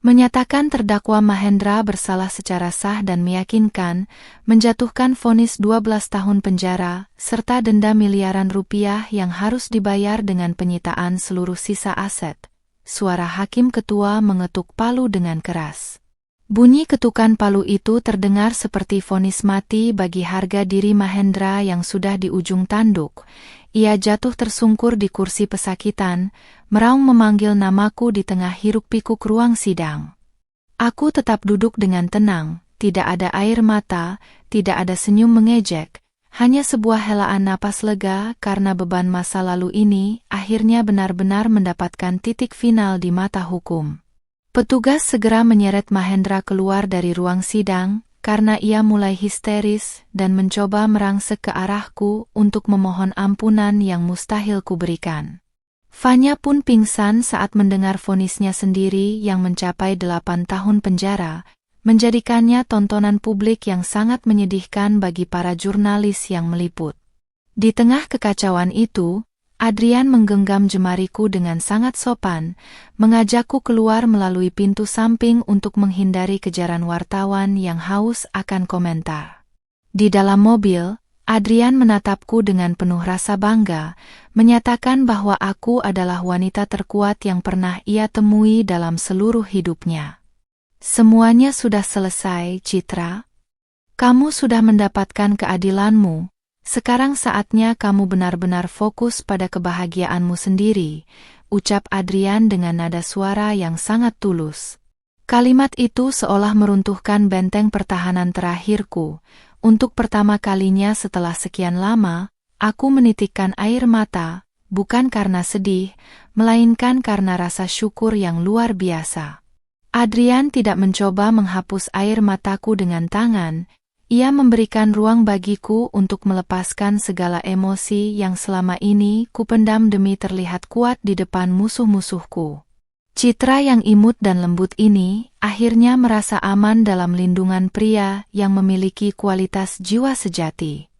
Menyatakan terdakwa Mahendra bersalah secara sah dan meyakinkan, menjatuhkan vonis 12 tahun penjara, serta denda miliaran rupiah yang harus dibayar dengan penyitaan seluruh sisa aset. Suara hakim ketua mengetuk palu dengan keras. Bunyi ketukan palu itu terdengar seperti vonis mati bagi harga diri Mahendra yang sudah di ujung tanduk. Ia jatuh tersungkur di kursi pesakitan, meraung memanggil namaku di tengah hiruk-pikuk ruang sidang. Aku tetap duduk dengan tenang, tidak ada air mata, tidak ada senyum mengejek, hanya sebuah helaan napas lega karena beban masa lalu ini akhirnya benar-benar mendapatkan titik final di mata hukum. Petugas segera menyeret Mahendra keluar dari ruang sidang, karena ia mulai histeris dan mencoba merangsek ke arahku untuk memohon ampunan yang mustahil kuberikan. Fanya pun pingsan saat mendengar vonisnya sendiri yang mencapai 8 tahun penjara, menjadikannya tontonan publik yang sangat menyedihkan bagi para jurnalis yang meliput. Di tengah kekacauan itu, Adrian menggenggam jemariku dengan sangat sopan, mengajakku keluar melalui pintu samping untuk menghindari kejaran wartawan yang haus akan komentar. Di dalam mobil, Adrian menatapku dengan penuh rasa bangga, menyatakan bahwa aku adalah wanita terkuat yang pernah ia temui dalam seluruh hidupnya. Semuanya sudah selesai, Citra. Kamu sudah mendapatkan keadilanmu. Sekarang saatnya kamu benar-benar fokus pada kebahagiaanmu sendiri, ucap Adrian dengan nada suara yang sangat tulus. Kalimat itu seolah meruntuhkan benteng pertahanan terakhirku. Untuk pertama kalinya setelah sekian lama, aku menitikkan air mata, bukan karena sedih, melainkan karena rasa syukur yang luar biasa. Adrian tidak mencoba menghapus air mataku dengan tangan. Ia memberikan ruang bagiku untuk melepaskan segala emosi yang selama ini kupendam demi terlihat kuat di depan musuh-musuhku. Citra yang imut dan lembut ini akhirnya merasa aman dalam lindungan pria yang memiliki kualitas jiwa sejati.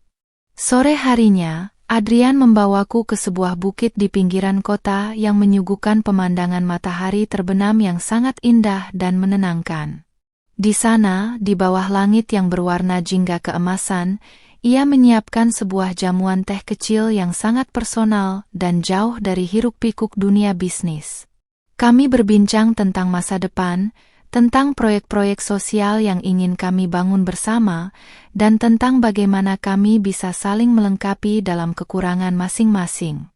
Sore harinya, Adrian membawaku ke sebuah bukit di pinggiran kota yang menyuguhkan pemandangan matahari terbenam yang sangat indah dan menenangkan. Di sana, di bawah langit yang berwarna jingga keemasan, ia menyiapkan sebuah jamuan teh kecil yang sangat personal dan jauh dari hiruk-pikuk dunia bisnis. Kami berbincang tentang masa depan, tentang proyek-proyek sosial yang ingin kami bangun bersama, dan tentang bagaimana kami bisa saling melengkapi dalam kekurangan masing-masing.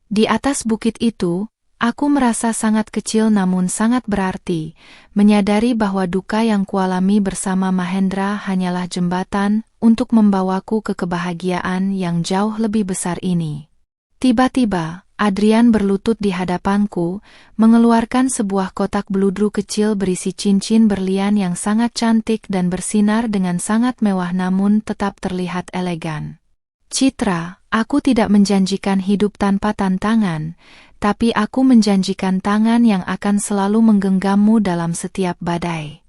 Di atas bukit itu, aku merasa sangat kecil namun sangat berarti, menyadari bahwa duka yang kualami bersama Mahendra hanyalah jembatan untuk membawaku ke kebahagiaan yang jauh lebih besar ini. Tiba-tiba, Adrian berlutut di hadapanku, mengeluarkan sebuah kotak beludru kecil berisi cincin berlian yang sangat cantik dan bersinar dengan sangat mewah namun tetap terlihat elegan. Citra, aku tidak menjanjikan hidup tanpa tantangan, tapi aku menjanjikan tangan yang akan selalu menggenggammu dalam setiap badai.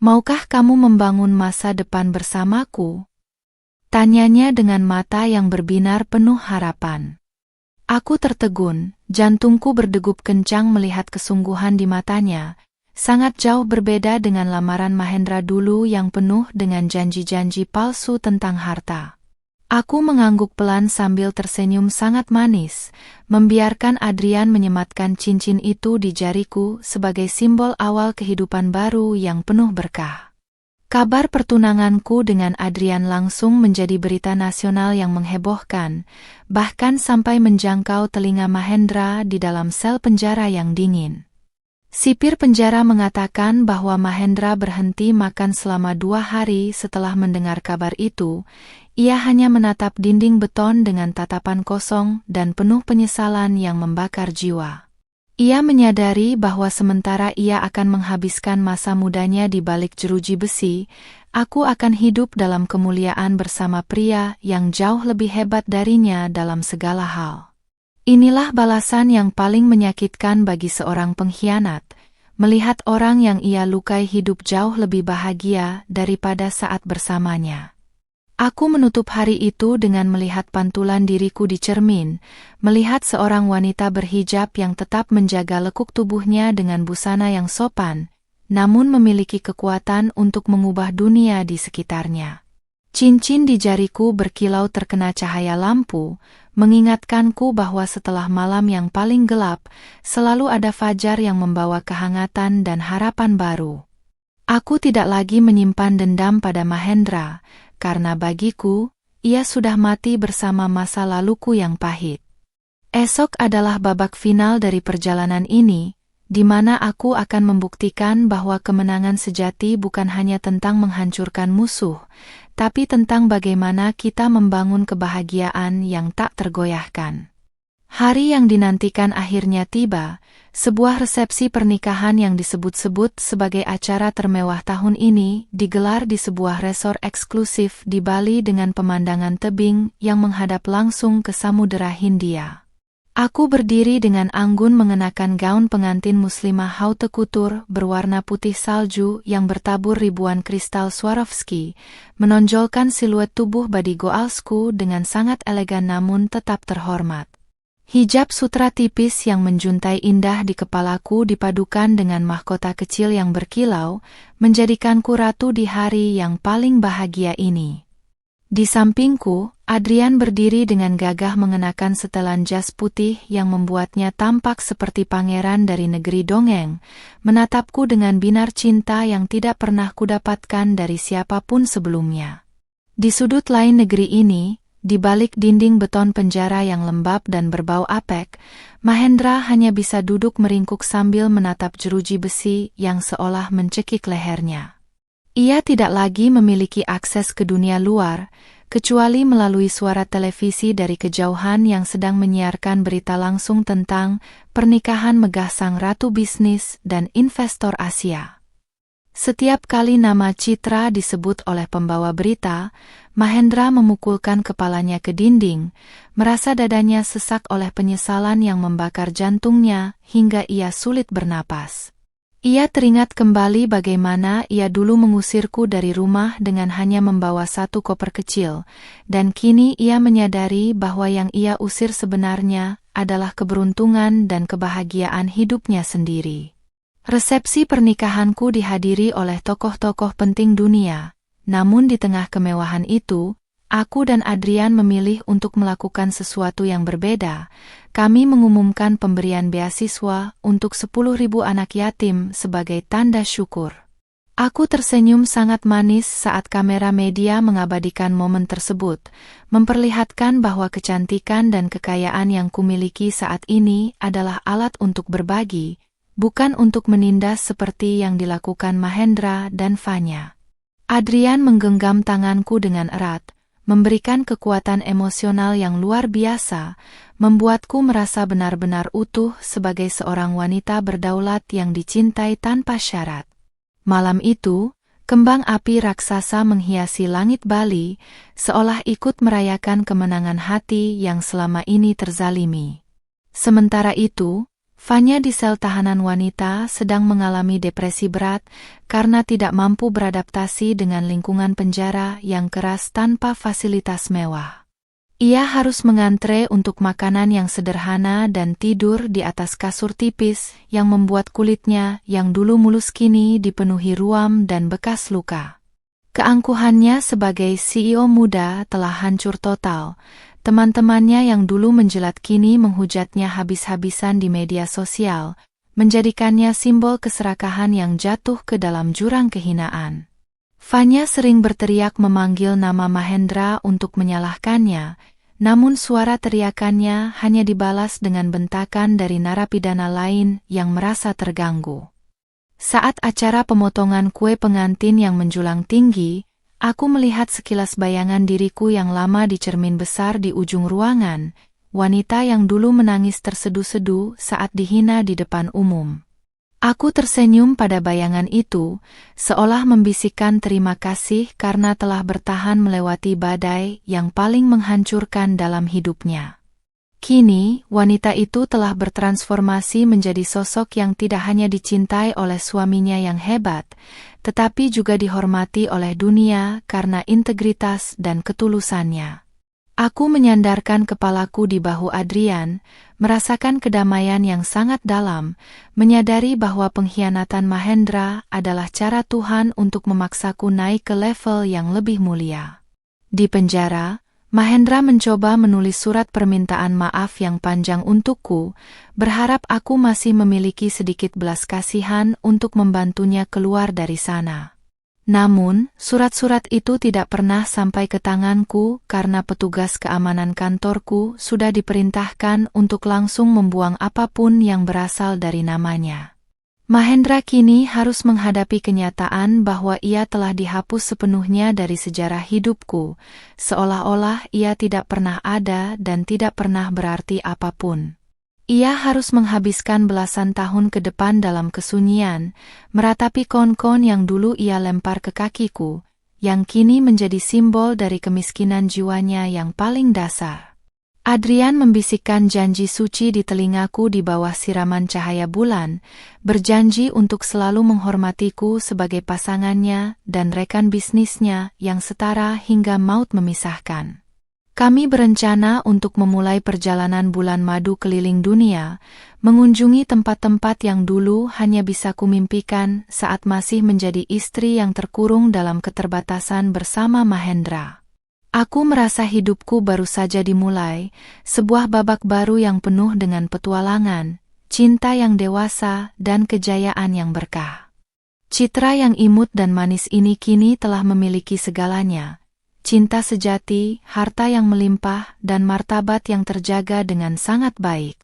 Maukah kamu membangun masa depan bersamaku? Tanyanya dengan mata yang berbinar penuh harapan. Aku tertegun, jantungku berdegup kencang melihat kesungguhan di matanya, sangat jauh berbeda dengan lamaran Mahendra dulu yang penuh dengan janji-janji palsu tentang harta. Aku mengangguk pelan sambil tersenyum sangat manis, membiarkan Adrian menyematkan cincin itu di jariku sebagai simbol awal kehidupan baru yang penuh berkah. Kabar pertunanganku dengan Adrian langsung menjadi berita nasional yang menghebohkan, bahkan sampai menjangkau telinga Mahendra di dalam sel penjara yang dingin. Sipir penjara mengatakan bahwa Mahendra berhenti makan selama 2 hari setelah mendengar kabar itu. Ia hanya menatap dinding beton dengan tatapan kosong dan penuh penyesalan yang membakar jiwa. Ia menyadari bahwa sementara ia akan menghabiskan masa mudanya di balik jeruji besi, aku akan hidup dalam kemuliaan bersama pria yang jauh lebih hebat darinya dalam segala hal. Inilah balasan yang paling menyakitkan bagi seorang pengkhianat, melihat orang yang ia lukai hidup jauh lebih bahagia daripada saat bersamanya. Aku menutup hari itu dengan melihat pantulan diriku di cermin, melihat seorang wanita berhijab yang tetap menjaga lekuk tubuhnya dengan busana yang sopan, namun memiliki kekuatan untuk mengubah dunia di sekitarnya. Cincin di jariku berkilau terkena cahaya lampu, mengingatkanku bahwa setelah malam yang paling gelap, selalu ada fajar yang membawa kehangatan dan harapan baru. Aku tidak lagi menyimpan dendam pada Mahendra, karena bagiku, ia sudah mati bersama masa laluku yang pahit. Esok adalah babak final dari perjalanan ini, di mana aku akan membuktikan bahwa kemenangan sejati bukan hanya tentang menghancurkan musuh, tapi tentang bagaimana kita membangun kebahagiaan yang tak tergoyahkan. Hari yang dinantikan akhirnya tiba, sebuah resepsi pernikahan yang disebut-sebut sebagai acara termewah tahun ini digelar di sebuah resort eksklusif di Bali dengan pemandangan tebing yang menghadap langsung ke Samudera Hindia. Aku berdiri dengan anggun mengenakan gaun pengantin muslimah haute couture berwarna putih salju yang bertabur ribuan kristal Swarovski, menonjolkan siluet tubuh body goalsku dengan sangat elegan namun tetap terhormat. Hijab sutra tipis yang menjuntai indah di kepalaku dipadukan dengan mahkota kecil yang berkilau, menjadikanku ratu di hari yang paling bahagia ini. Di sampingku, Adrian berdiri dengan gagah mengenakan setelan jas putih yang membuatnya tampak seperti pangeran dari negeri dongeng, menatapku dengan binar cinta yang tidak pernah kudapatkan dari siapapun sebelumnya. Di sudut lain negeri ini, di balik dinding beton penjara yang lembab dan berbau apek, Mahendra hanya bisa duduk meringkuk sambil menatap jeruji besi yang seolah mencekik lehernya. Ia tidak lagi memiliki akses ke dunia luar, kecuali melalui suara televisi dari kejauhan yang sedang menyiarkan berita langsung tentang pernikahan megah sang ratu bisnis dan investor Asia. Setiap kali nama Citra disebut oleh pembawa berita, Mahendra memukulkan kepalanya ke dinding, merasa dadanya sesak oleh penyesalan yang membakar jantungnya hingga ia sulit bernapas. Ia teringat kembali bagaimana ia dulu mengusirku dari rumah dengan hanya membawa satu koper kecil, dan kini ia menyadari bahwa yang ia usir sebenarnya adalah keberuntungan dan kebahagiaan hidupnya sendiri. Resepsi pernikahanku dihadiri oleh tokoh-tokoh penting dunia, namun di tengah kemewahan itu, aku dan Adrian memilih untuk melakukan sesuatu yang berbeda. Kami mengumumkan pemberian beasiswa untuk 10.000 anak yatim sebagai tanda syukur. Aku tersenyum sangat manis saat kamera media mengabadikan momen tersebut, memperlihatkan bahwa kecantikan dan kekayaan yang kumiliki saat ini adalah alat untuk berbagi, bukan untuk menindas seperti yang dilakukan Mahendra dan Fanya. Adrian menggenggam tanganku dengan erat, memberikan kekuatan emosional yang luar biasa, membuatku merasa benar-benar utuh sebagai seorang wanita berdaulat yang dicintai tanpa syarat. Malam itu, kembang api raksasa menghiasi langit Bali, seolah ikut merayakan kemenangan hati yang selama ini terzalimi. Sementara itu, Fanya di sel tahanan wanita sedang mengalami depresi berat karena tidak mampu beradaptasi dengan lingkungan penjara yang keras tanpa fasilitas mewah. Ia harus mengantre untuk makanan yang sederhana dan tidur di atas kasur tipis yang membuat kulitnya yang dulu mulus kini dipenuhi ruam dan bekas luka. Keangkuhannya sebagai CEO muda telah hancur total. Teman-temannya yang dulu menjelat kini menghujatnya habis-habisan di media sosial, menjadikannya simbol keserakahan yang jatuh ke dalam jurang kehinaan. Fanya sering berteriak memanggil nama Mahendra untuk menyalahkannya, namun suara teriakannya hanya dibalas dengan bentakan dari narapidana lain yang merasa terganggu. Saat acara pemotongan kue pengantin yang menjulang tinggi, aku melihat sekilas bayangan diriku yang lama di cermin besar di ujung ruangan, wanita yang dulu menangis tersedu-sedu saat dihina di depan umum. Aku tersenyum pada bayangan itu, seolah membisikkan terima kasih karena telah bertahan melewati badai yang paling menghancurkan dalam hidupnya. Kini, wanita itu telah bertransformasi menjadi sosok yang tidak hanya dicintai oleh suaminya yang hebat, tetapi juga dihormati oleh dunia karena integritas dan ketulusannya. Aku menyandarkan kepalaku di bahu Adrian, merasakan kedamaian yang sangat dalam, menyadari bahwa pengkhianatan Mahendra adalah cara Tuhan untuk memaksaku naik ke level yang lebih mulia. Di penjara, Mahendra mencoba menulis surat permintaan maaf yang panjang untukku, berharap aku masih memiliki sedikit belas kasihan untuk membantunya keluar dari sana. Namun, surat-surat itu tidak pernah sampai ke tanganku karena petugas keamanan kantorku sudah diperintahkan untuk langsung membuang apapun yang berasal dari namanya. Mahendra kini harus menghadapi kenyataan bahwa ia telah dihapus sepenuhnya dari sejarah hidupku, seolah-olah ia tidak pernah ada dan tidak pernah berarti apapun. Ia harus menghabiskan belasan tahun ke depan dalam kesunyian, meratapi kon-kon yang dulu ia lempar ke kakiku, yang kini menjadi simbol dari kemiskinan jiwanya yang paling dasar. Adrian membisikkan janji suci di telingaku di bawah siraman cahaya bulan, berjanji untuk selalu menghormatiku sebagai pasangannya dan rekan bisnisnya yang setara hingga maut memisahkan. Kami berencana untuk memulai perjalanan bulan madu keliling dunia, mengunjungi tempat-tempat yang dulu hanya bisa kumimpikan saat masih menjadi istri yang terkurung dalam keterbatasan bersama Mahendra. Aku merasa hidupku baru saja dimulai, sebuah babak baru yang penuh dengan petualangan, cinta yang dewasa, dan kejayaan yang berkah. Citra yang imut dan manis ini kini telah memiliki segalanya. Cinta sejati, harta yang melimpah, dan martabat yang terjaga dengan sangat baik.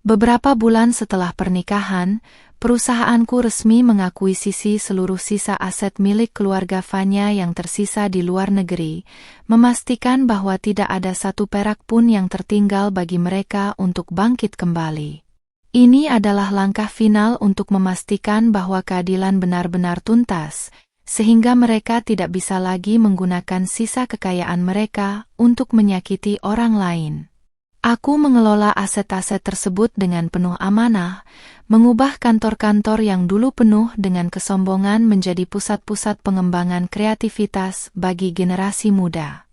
Beberapa bulan setelah pernikahan, perusahaanku resmi mengakuisisi seluruh sisa aset milik keluarga Vanya yang tersisa di luar negeri, memastikan bahwa tidak ada satu perak pun yang tertinggal bagi mereka untuk bangkit kembali. Ini adalah langkah final untuk memastikan bahwa keadilan benar-benar tuntas, sehingga mereka tidak bisa lagi menggunakan sisa kekayaan mereka untuk menyakiti orang lain. Aku mengelola aset-aset tersebut dengan penuh amanah, mengubah kantor-kantor yang dulu penuh dengan kesombongan menjadi pusat-pusat pengembangan kreativitas bagi generasi muda.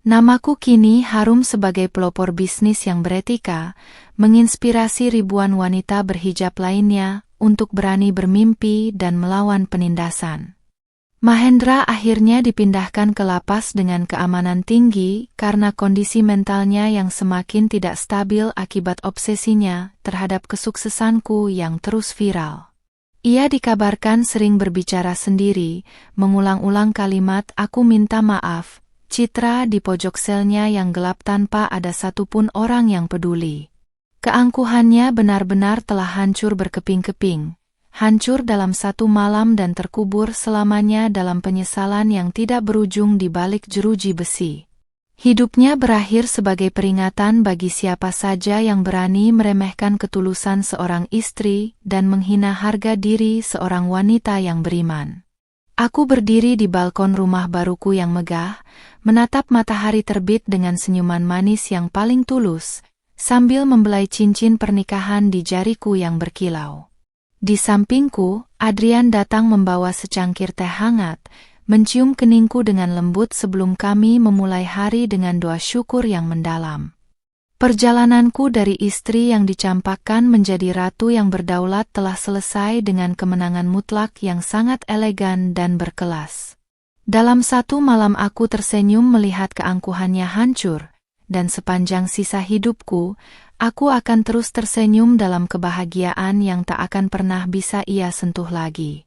Namaku kini harum sebagai pelopor bisnis yang beretika, menginspirasi ribuan wanita berhijab lainnya untuk berani bermimpi dan melawan penindasan. Mahendra akhirnya dipindahkan ke lapas dengan keamanan tinggi karena kondisi mentalnya yang semakin tidak stabil akibat obsesinya terhadap kesuksesanku yang terus viral. Ia dikabarkan sering berbicara sendiri, mengulang-ulang kalimat "aku minta maaf", Citra di pojok selnya yang gelap tanpa ada satupun orang yang peduli. Keangkuhannya benar-benar telah hancur berkeping-keping. Hancur dalam satu malam dan terkubur selamanya dalam penyesalan yang tidak berujung di balik jeruji besi. Hidupnya berakhir sebagai peringatan bagi siapa saja yang berani meremehkan ketulusan seorang istri dan menghina harga diri seorang wanita yang beriman. Aku berdiri di balkon rumah baruku yang megah, menatap matahari terbit dengan senyuman manis yang paling tulus, sambil membelai cincin pernikahan di jariku yang berkilau. Di sampingku, Adrian datang membawa secangkir teh hangat, mencium keningku dengan lembut sebelum kami memulai hari dengan doa syukur yang mendalam. Perjalananku dari istri yang dicampakkan menjadi ratu yang berdaulat telah selesai dengan kemenangan mutlak yang sangat elegan dan berkelas. Dalam satu malam aku tersenyum melihat keangkuhannya hancur, dan sepanjang sisa hidupku, aku akan terus tersenyum dalam kebahagiaan yang tak akan pernah bisa ia sentuh lagi.